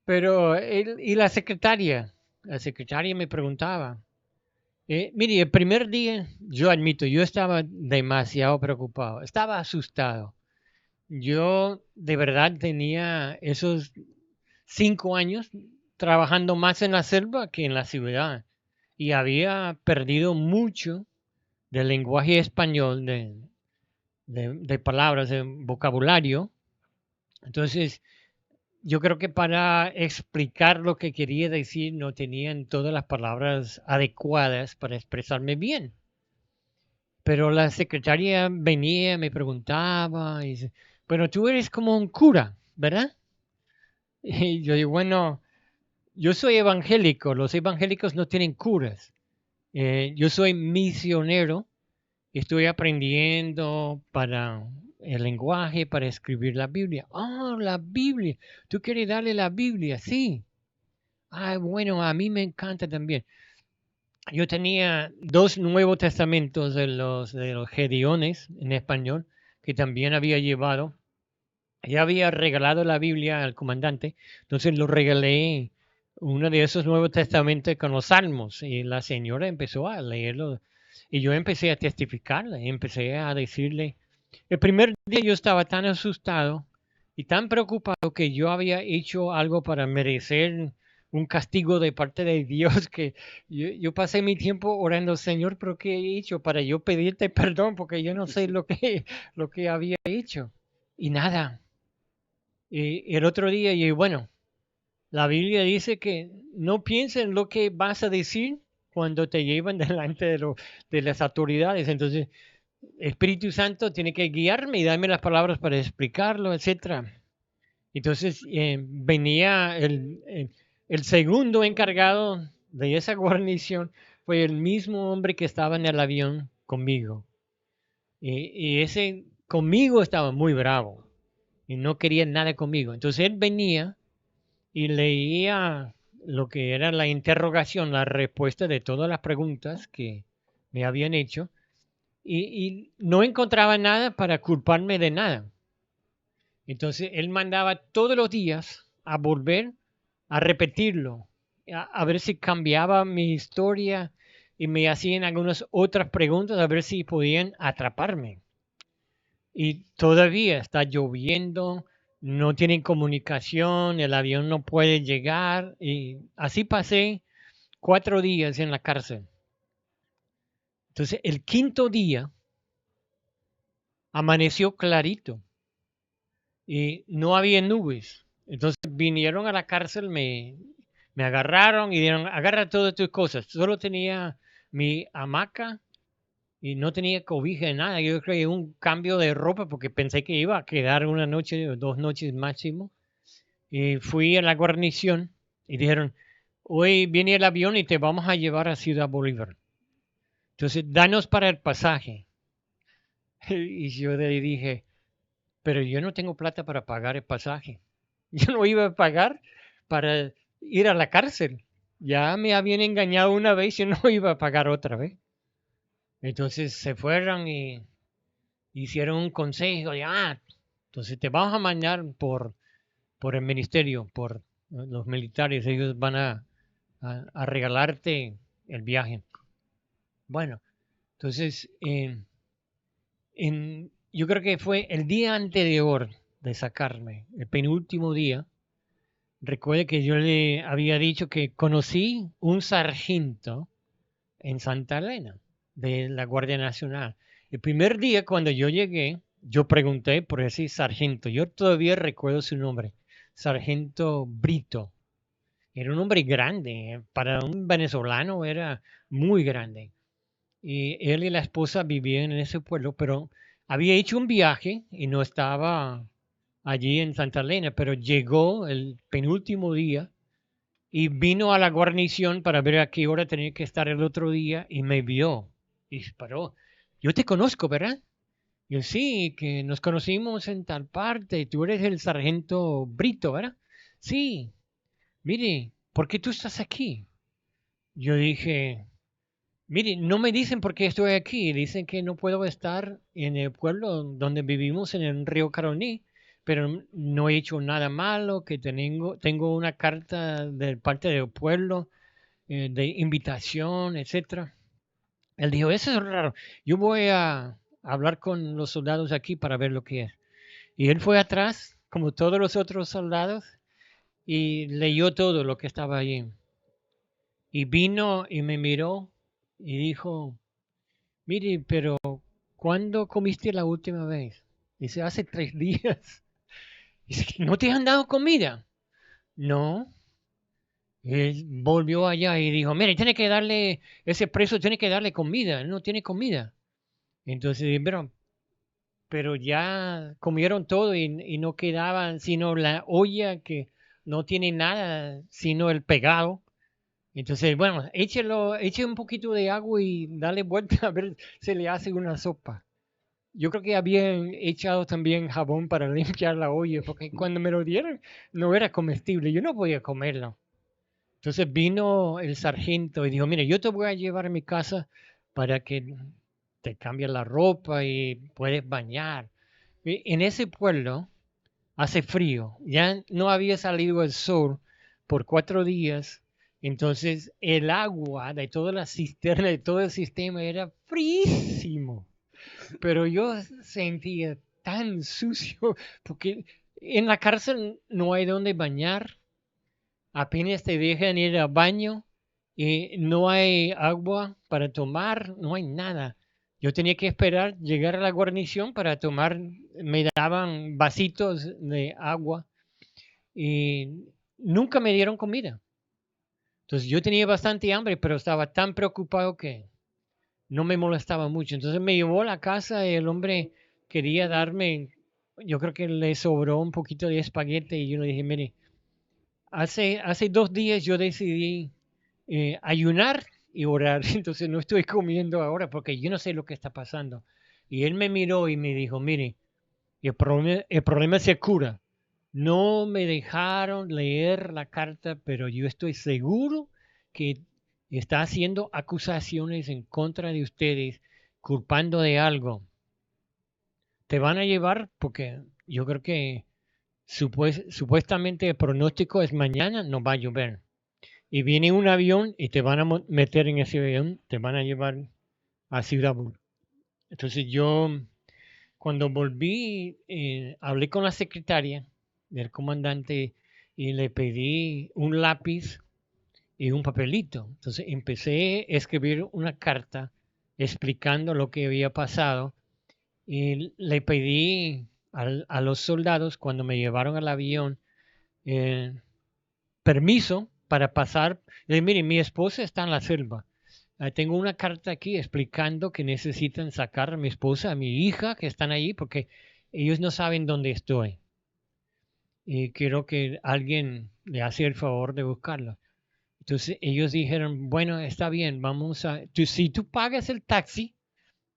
Pero y la secretaria me preguntaba, mire, el primer día, yo admito, yo estaba demasiado preocupado, estaba asustado. Yo de verdad tenía esos 5 años trabajando más en la selva que en la ciudad y había perdido mucho del lenguaje español, de palabras, de vocabulario. Entonces, yo creo que para explicar lo que quería decir no tenían todas las palabras adecuadas para expresarme bien. Pero la secretaria venía, me preguntaba, y dice, bueno, tú eres como un cura, ¿verdad? Y yo digo, bueno, yo soy evangélico, los evangélicos no tienen curas. Yo soy misionero, estoy aprendiendo para el lenguaje, para escribir la Biblia. Ah, la Biblia, tú quieres darle la Biblia, sí. Ah, bueno, a mí me encanta también. Yo tenía 2 Nuevos Testamentos de los Gedeones en español, que también había llevado. Ya había regalado la Biblia al comandante, entonces lo regalé uno de esos Nuevos Testamentos con los Salmos y la señora empezó a leerlo y yo empecé a testificarle, empecé a decirle, el primer día yo estaba tan asustado y tan preocupado que yo había hecho algo para merecer un castigo de parte de Dios que yo pasé mi tiempo orando, Señor, pero ¿qué he hecho para yo pedirte perdón? Porque yo no sé lo que había hecho. Y nada, y el otro día, y bueno, la Biblia dice que no pienses en lo que vas a decir cuando te llevan delante de las autoridades. Entonces, Espíritu Santo tiene que guiarme y darme las palabras para explicarlo, etcétera. Entonces, venía el segundo encargado de esa guarnición, fue el mismo hombre que estaba en el avión conmigo. Y ese conmigo estaba muy bravo y no quería nada conmigo. Entonces él venía y leía lo que era la interrogación, la respuesta de todas las preguntas que me habían hecho y no encontraba nada para culparme de nada. Entonces él mandaba todos los días a volver a repetirlo, a ver si cambiaba mi historia y me hacían algunas otras preguntas a ver si podían atraparme. Y todavía está lloviendo, no tienen comunicación, el avión no puede llegar y así pasé 4 días en la cárcel. Entonces el quinto día amaneció clarito y no había nubes. Entonces vinieron a la cárcel, me agarraron y dijeron, agarra todas tus cosas. Solo tenía mi hamaca y no tenía cobija de nada. Yo creí un cambio de ropa porque pensé que iba a quedar una noche o 2 noches máximo. Y fui a la guarnición y dijeron, hoy viene el avión y te vamos a llevar a Ciudad Bolívar. Entonces, danos para el pasaje. Y yo le dije, pero yo no tengo plata para pagar el pasaje. Yo no iba a pagar para ir a la cárcel. Ya me habían engañado una vez y no iba a pagar otra vez. Entonces se fueron y hicieron un consejo de, entonces te vamos a mandar por el ministerio, por los militares, ellos van a regalarte el viaje. Bueno, entonces yo creo que fue el día anterior de sacarme, el penúltimo día. Recuerde que yo le había dicho que conocí un sargento en Santa Elena de la Guardia Nacional. El primer día cuando yo llegué, yo pregunté por ese sargento. Yo todavía recuerdo su nombre, Sargento Brito. Era un hombre grande, para un venezolano era muy grande. Y él y la esposa vivían en ese pueblo, pero había hecho un viaje y no estaba allí en Santa Elena, pero llegó el penúltimo día y vino a la guarnición para ver a qué hora tenía que estar el otro día y me vio y disparó. Yo te conozco, ¿verdad? Yo sí, que nos conocimos en tal parte. Tú eres el sargento Brito, ¿verdad? Sí. Mire, ¿por qué tú estás aquí? Yo dije, mire, no me dicen por qué estoy aquí. Dicen que no puedo estar en el pueblo donde vivimos, en el río Caroní, pero no he hecho nada malo, que tengo una carta de parte del pueblo de invitación, etcétera. Él dijo, eso es raro. Yo voy a hablar con los soldados aquí para ver lo que es. Y él fue atrás, como todos los otros soldados, y leyó todo lo que estaba allí. Y vino y me miró y dijo, mire, pero ¿cuándo comiste la última vez? Dice, hace 3 días. Dice, ¿no te han dado comida? No. Él volvió allá y dijo, mire, tiene que darle, ese preso tiene que darle comida, él no tiene comida. Entonces, pero ya comieron todo y no quedaba sino la olla que no tiene nada sino el pegado. Entonces, bueno, eche un poquito de agua y dale vuelta a ver si le hace una sopa. Yo creo que habían echado también jabón para limpiar la olla, porque cuando me lo dieron no era comestible, yo no podía comerlo. Entonces vino el sargento y dijo, mire, yo te voy a llevar a mi casa para que te cambies la ropa y puedes bañar. En ese pueblo hace frío, ya no había salido el sol por 4 días, entonces el agua de toda la cisterna, de todo el sistema era frísimo. Pero yo sentía tan sucio porque en la cárcel no hay donde bañar, apenas te dejan ir al baño y no hay agua para tomar, no hay nada. Yo tenía que esperar llegar a la guarnición para tomar, me daban vasitos de agua y nunca me dieron comida. Entonces yo tenía bastante hambre, pero estaba tan preocupado que no me molestaba mucho. Entonces me llevó a la casa y el hombre quería darme, yo creo que le sobró un poquito de espagueti y yo le dije, mire, hace 2 días yo decidí ayunar y orar, entonces no estoy comiendo ahora porque yo no sé lo que está pasando. Y él me miró y me dijo, mire, el problema se cura. No me dejaron leer la carta, pero yo estoy seguro que está haciendo acusaciones en contra de ustedes, culpando de algo. Te van a llevar porque yo creo que supuestamente el pronóstico es mañana no va a llover. Y viene un avión y te van a meter en ese avión, te van a llevar a Ciudad Bull. Entonces yo, cuando volví, hablé con la secretaria del comandante y le pedí un lápiz y un papelito. Entonces empecé a escribir una carta explicando lo que había pasado y le pedí a los soldados cuando me llevaron al avión eh, permiso para pasar. Le dije, mire, mi esposa está en la selva. Tengo una carta aquí explicando que necesitan sacar a mi esposa, a mi hija que están ahí porque ellos no saben dónde estoy. Y quiero que alguien le hace el favor de buscarla. Entonces ellos dijeron, bueno, está bien, vamos a... si tú pagas el taxi,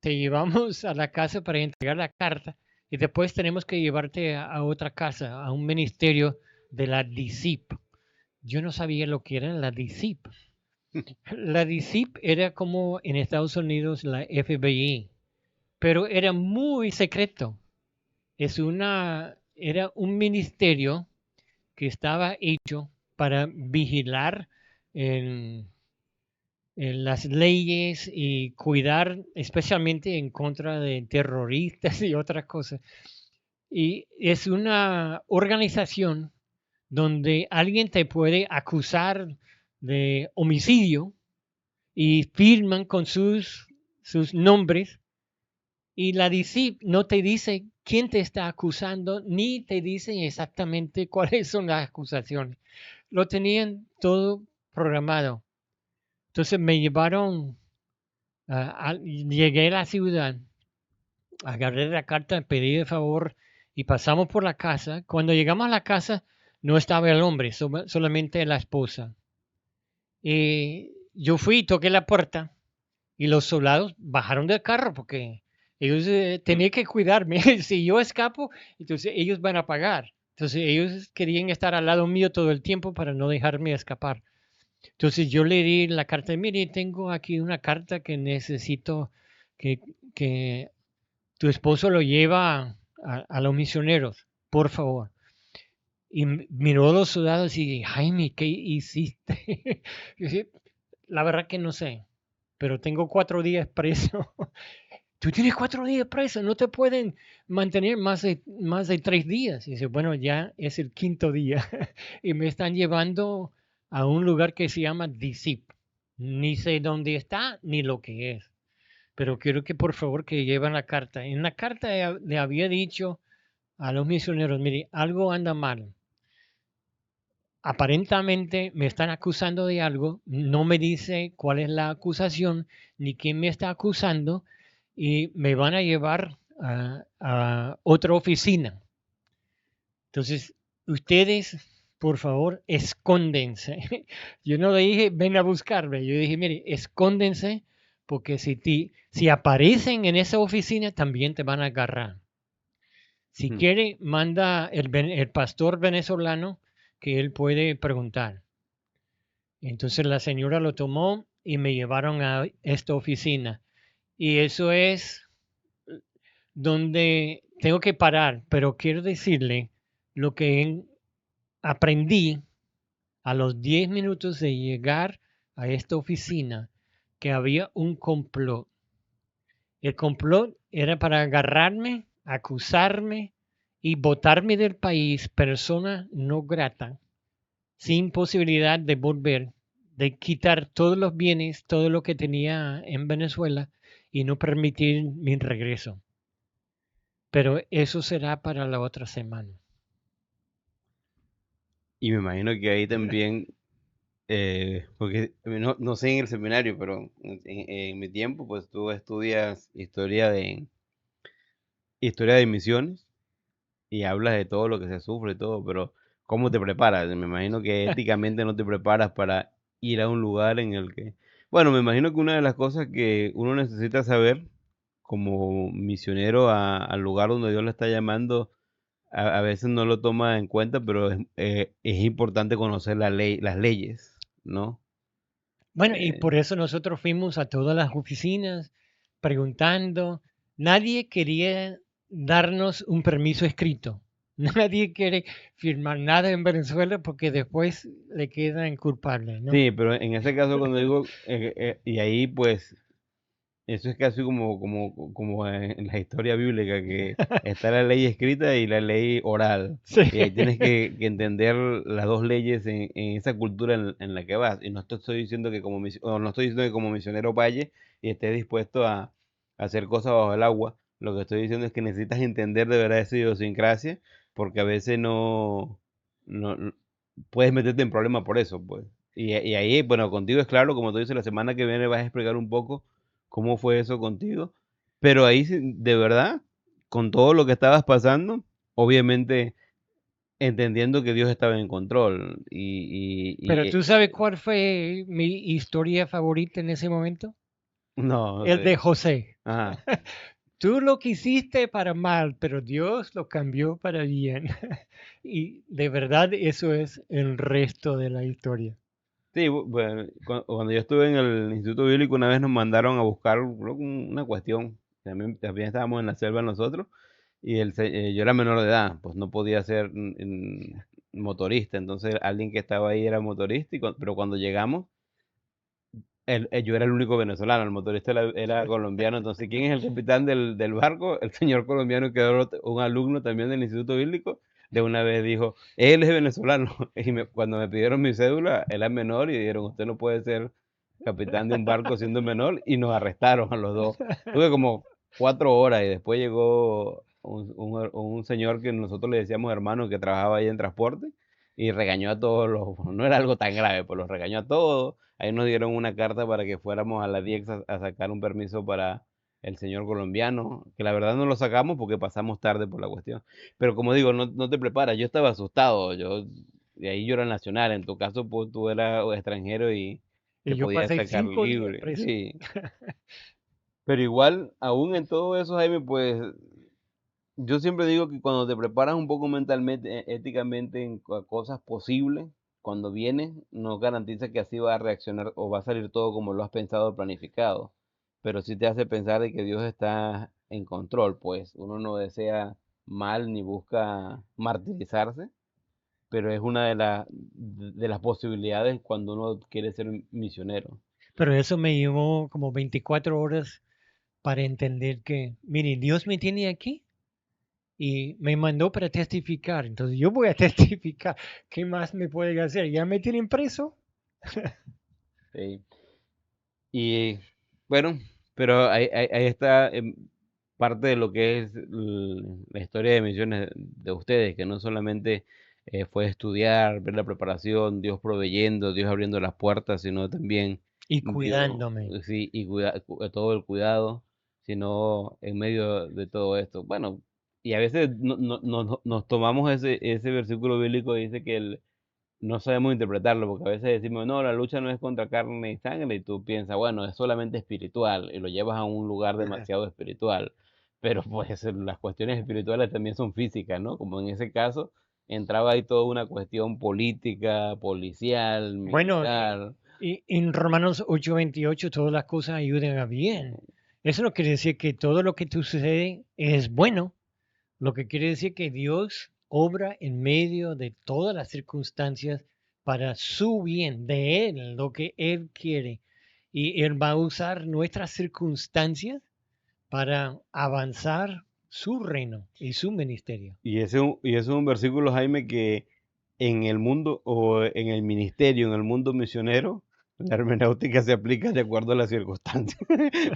te llevamos a la casa para entregar la carta y después tenemos que llevarte a otra casa, a un ministerio de la DICIP. Yo no sabía lo que era la DICIP. La DICIP era como en Estados Unidos la FBI, pero era muy secreto. Era un ministerio que estaba hecho para vigilar en las leyes y cuidar especialmente en contra de terroristas y otras cosas. Y es una organización donde alguien te puede acusar de homicidio y firman con sus nombres y la DICIP no te dice quién te está acusando ni te dice exactamente cuáles son las acusaciones. Lo tenían todo programado. Entonces me llevaron, llegué a la ciudad, agarré la carta, pedí de favor y pasamos por la casa. Cuando llegamos a la casa no estaba el hombre, solamente la esposa. Y yo fui y toqué la puerta y los soldados bajaron del carro porque ellos tenían que cuidarme. Si yo escapo, entonces ellos van a pagar. Entonces ellos querían estar al lado mío todo el tiempo para no dejarme escapar. Entonces yo le di la carta, mire, tengo aquí una carta que necesito que, que tu esposo lo lleva a los misioneros, por favor. Y miró a los soldados y dije, Jaime, ¿qué hiciste? Yo dije, la verdad que no sé, pero tengo 4 días preso. Tú tienes 4 días preso, no te pueden mantener más de 3 días. Y dice, bueno, ya es el 5.º día y me están llevando a un lugar que se llama DICIP. Ni sé dónde está ni lo que es, pero quiero que por favor que lleven la carta. En la carta le había dicho a los misioneros, mire, algo anda mal. Aparentemente me están acusando de algo, no me dice cuál es la acusación ni quién me está acusando y me van a llevar a otra oficina. Entonces, ustedes, por favor, escóndense. Yo no le dije, ven a buscarme, yo dije, mire, escóndense porque si aparecen en esa oficina también te van a agarrar. Si quiere, manda el pastor venezolano que él puede preguntar. Entonces la señora lo tomó y me llevaron a esta oficina. Y eso es donde tengo que parar, pero quiero decirle lo que aprendí a los 10 minutos de llegar a esta oficina, que había un complot. El complot era para agarrarme, acusarme y botarme del país, persona no grata, sin posibilidad de volver, de quitar todos los bienes, todo lo que tenía en Venezuela y no permitir mi regreso. Pero eso será para la otra semana.
Y me imagino que ahí también, porque no sé en el seminario, pero en mi tiempo, pues tú estudias historia de misiones y hablas de todo lo que se sufre y todo, pero ¿cómo te preparas? Me imagino que éticamente no te preparas para ir a un lugar en el que... Bueno, me imagino que una de las cosas que uno necesita saber como misionero al lugar donde Dios le está llamando, a veces no lo toma en cuenta, pero es importante conocer las leyes, ¿no?
Bueno, y
Eh,
por eso nosotros fuimos a todas las oficinas preguntando. Nadie quería darnos un permiso escrito. Nadie quiere firmar nada en Venezuela porque después le quedan culpables, ¿no?
Sí, pero en ese caso cuando digo, y ahí pues, eso es casi como en la historia bíblica, que está la ley escrita y la ley oral.
Sí.
Y ahí tienes que entender las dos leyes en esa cultura en la que vas. Y no te estoy diciendo que o no estoy diciendo que como misionero vaya y estés dispuesto a hacer cosas bajo el agua. Lo que estoy diciendo es que necesitas entender de verdad esa idiosincrasia, porque a veces no puedes meterte en problemas por eso, pues. Y ahí, bueno, contigo es claro, como tú dices, la semana que viene vas a explicar un poco cómo fue eso contigo. Pero ahí, de verdad, con todo lo que estabas pasando, obviamente entendiendo que Dios estaba en control.
Pero ¿tú sabes cuál fue mi historia favorita en ese momento?
No, no
El
sé.
de José.
Ajá.
Tú lo quisiste para mal, pero Dios lo cambió para bien. Y de verdad eso es el resto de la historia.
Sí, bueno, cuando yo estuve en el Instituto Bíblico, una vez nos mandaron a buscar creo que una cuestión. También estábamos en la selva nosotros y yo era menor de edad, pues no podía ser motorista. Entonces alguien que estaba ahí era motorista, pero cuando llegamos, yo era el único venezolano, el motorista era colombiano. Entonces, ¿quién es el capitán del barco? El señor colombiano, que era un alumno también del Instituto Bíblico. De una vez dijo, él es venezolano. Y cuando me pidieron mi cédula, él era menor y dijeron, usted no puede ser capitán de un barco siendo menor. Y nos arrestaron a los dos. Tuve como 4 horas y después llegó un señor que nosotros le decíamos hermano, que trabajaba ahí en transporte y regañó a todos los, no era algo tan grave, pues los regañó a todos. Ahí nos dieron una carta para que fuéramos a la DIEX a sacar un permiso para el señor colombiano, que la verdad no lo sacamos porque pasamos tarde por la cuestión. Pero como digo, no te preparas, yo estaba asustado, de ahí yo era nacional, en tu caso pues tú eras extranjero y
Y
te
yo
podías
pasé
sacar
5 días
libre,
preso.
sí. Pero igual, aún en todo eso, Jaime, pues yo siempre digo que cuando te preparas un poco mentalmente, éticamente en cosas posibles, cuando vienes, no garantiza que así va a reaccionar o va a salir todo como lo has pensado o planificado. Pero sí te hace pensar de que Dios está en control, pues uno no desea mal ni busca martirizarse, pero es una de las posibilidades cuando uno quiere ser un misionero.
Pero eso me llevó como 24 horas para entender que, mire, Dios me tiene aquí y me mandó para testificar. Entonces yo voy a testificar. ¿Qué más me pueden hacer? ¿Ya me tienen preso?
¿Sí? Y bueno, pero ahí está parte de lo que es la historia de misiones de ustedes, que no solamente fue estudiar, ver la preparación, Dios proveyendo, Dios abriendo las puertas, sino también
Y
Dios,
cuidándome.
sí, y todo el cuidado, sino en medio de todo esto. Bueno, y a veces nos tomamos ese versículo bíblico y dice que no sabemos interpretarlo, porque a veces decimos, no, la lucha no es contra carne y sangre, y tú piensas, bueno, es solamente espiritual, y lo llevas a un lugar demasiado espiritual. Pero pues las cuestiones espirituales también son físicas, ¿no? Como en ese caso, entraba ahí toda una cuestión política, policial,
Bueno,
militar.
y en Romanos 8:28 todas las cosas ayudan a bien. Eso no quiere decir que todo lo que te sucede es bueno. Lo que quiere decir que Dios obra en medio de todas las circunstancias para su bien, de Él, lo que Él quiere. Y Él va a usar nuestras circunstancias para avanzar su reino y su ministerio.
Y ese es un versículo, Jaime, que en el mundo o en el ministerio, en el mundo misionero, la hermenéutica se aplica de acuerdo a las circunstancias.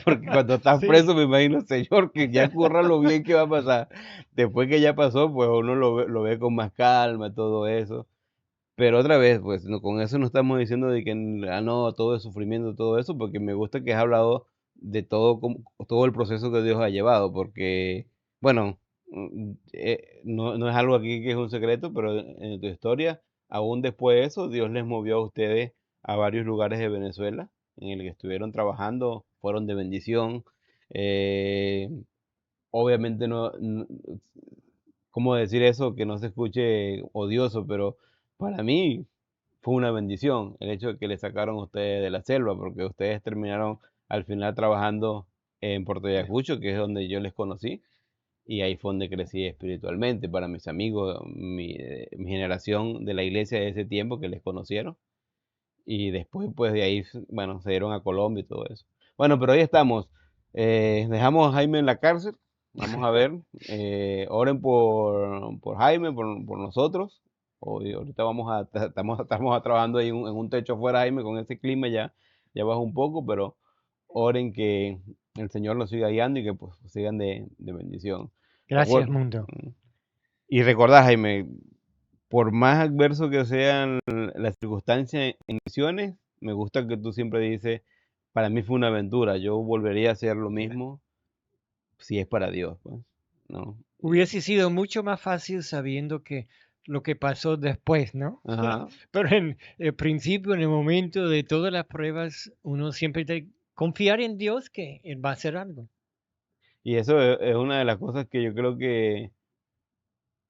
Porque cuando estás
Sí,
preso, me imagino, Señor, que ya ocurra lo bien que va a pasar. Después que ya pasó, pues uno lo ve con más calma, todo eso. Pero otra vez, pues con eso no estamos diciendo de que no, todo es sufrimiento, todo eso, porque me gusta que has hablado de todo, todo el proceso que Dios ha llevado, porque, bueno, no es algo aquí que es un secreto, pero en tu historia, aún después de eso, Dios les movió a ustedes a varios lugares de Venezuela en el que estuvieron trabajando, fueron de bendición. eh, Obviamente ¿cómo decir eso? Que no se escuche odioso, pero para mí fue una bendición el hecho de que le sacaron a ustedes de la selva, porque ustedes terminaron al final trabajando en Puerto Ayacucho, que es donde yo les conocí. y ahí fue donde crecí espiritualmente para mis amigos, mi generación de la iglesia de ese tiempo que les conocieron. Y después, pues de ahí, bueno, se dieron a Colombia y todo eso. Bueno, pero ahí estamos. Dejamos a Jaime en la cárcel. Vamos a ver. Oren por Jaime, por nosotros. Hoy, ahorita estamos trabajando ahí en un techo afuera, Jaime, con ese clima ya baja un poco, pero oren que el Señor los siga guiando y que pues sigan de bendición.
Gracias,
Recuer-
mundo.
Y recordad, Jaime, por más adverso que sean las circunstancias en misiones, me gusta que tú siempre dices, para mí fue una aventura, yo volvería a hacer lo mismo si es para Dios, pues, ¿no?
Hubiese sido mucho más fácil sabiendo que lo que pasó después, ¿no?
Ajá.
Pero en el principio, en el momento de todas las pruebas, uno siempre debe confiar en Dios que Él va a hacer algo.
Y eso es una de las cosas que yo creo que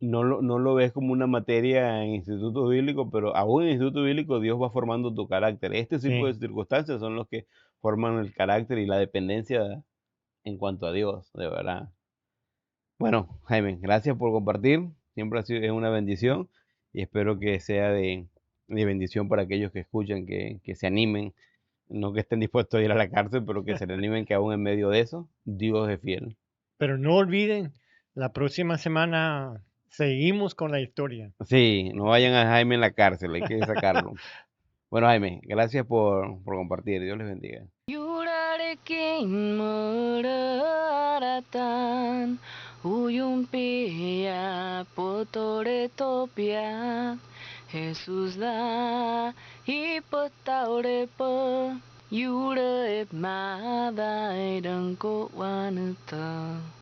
no lo ves como una materia en institutos bíblicos, pero aún en instituto bíblico Dios va formando tu carácter. Este tipo de
Sí.
circunstancias son los que forman el carácter y la dependencia en cuanto a Dios, de verdad. Bueno, Jaime, gracias por compartir. Siempre ha sido es una bendición y espero que sea de bendición para aquellos que escuchan, que se animen, no que estén dispuestos a ir a la cárcel, pero que se animen que aún en medio de eso, Dios es fiel.
Pero no olviden, la próxima semana seguimos con la historia.
Sí, no vayan a Jaime en la cárcel, hay que sacarlo. Bueno, Jaime, gracias por compartir. Dios les bendiga.
Yurarekin meraratan uyumpia potore topia Jesus da ipataurepa yura ep madai dangko wanita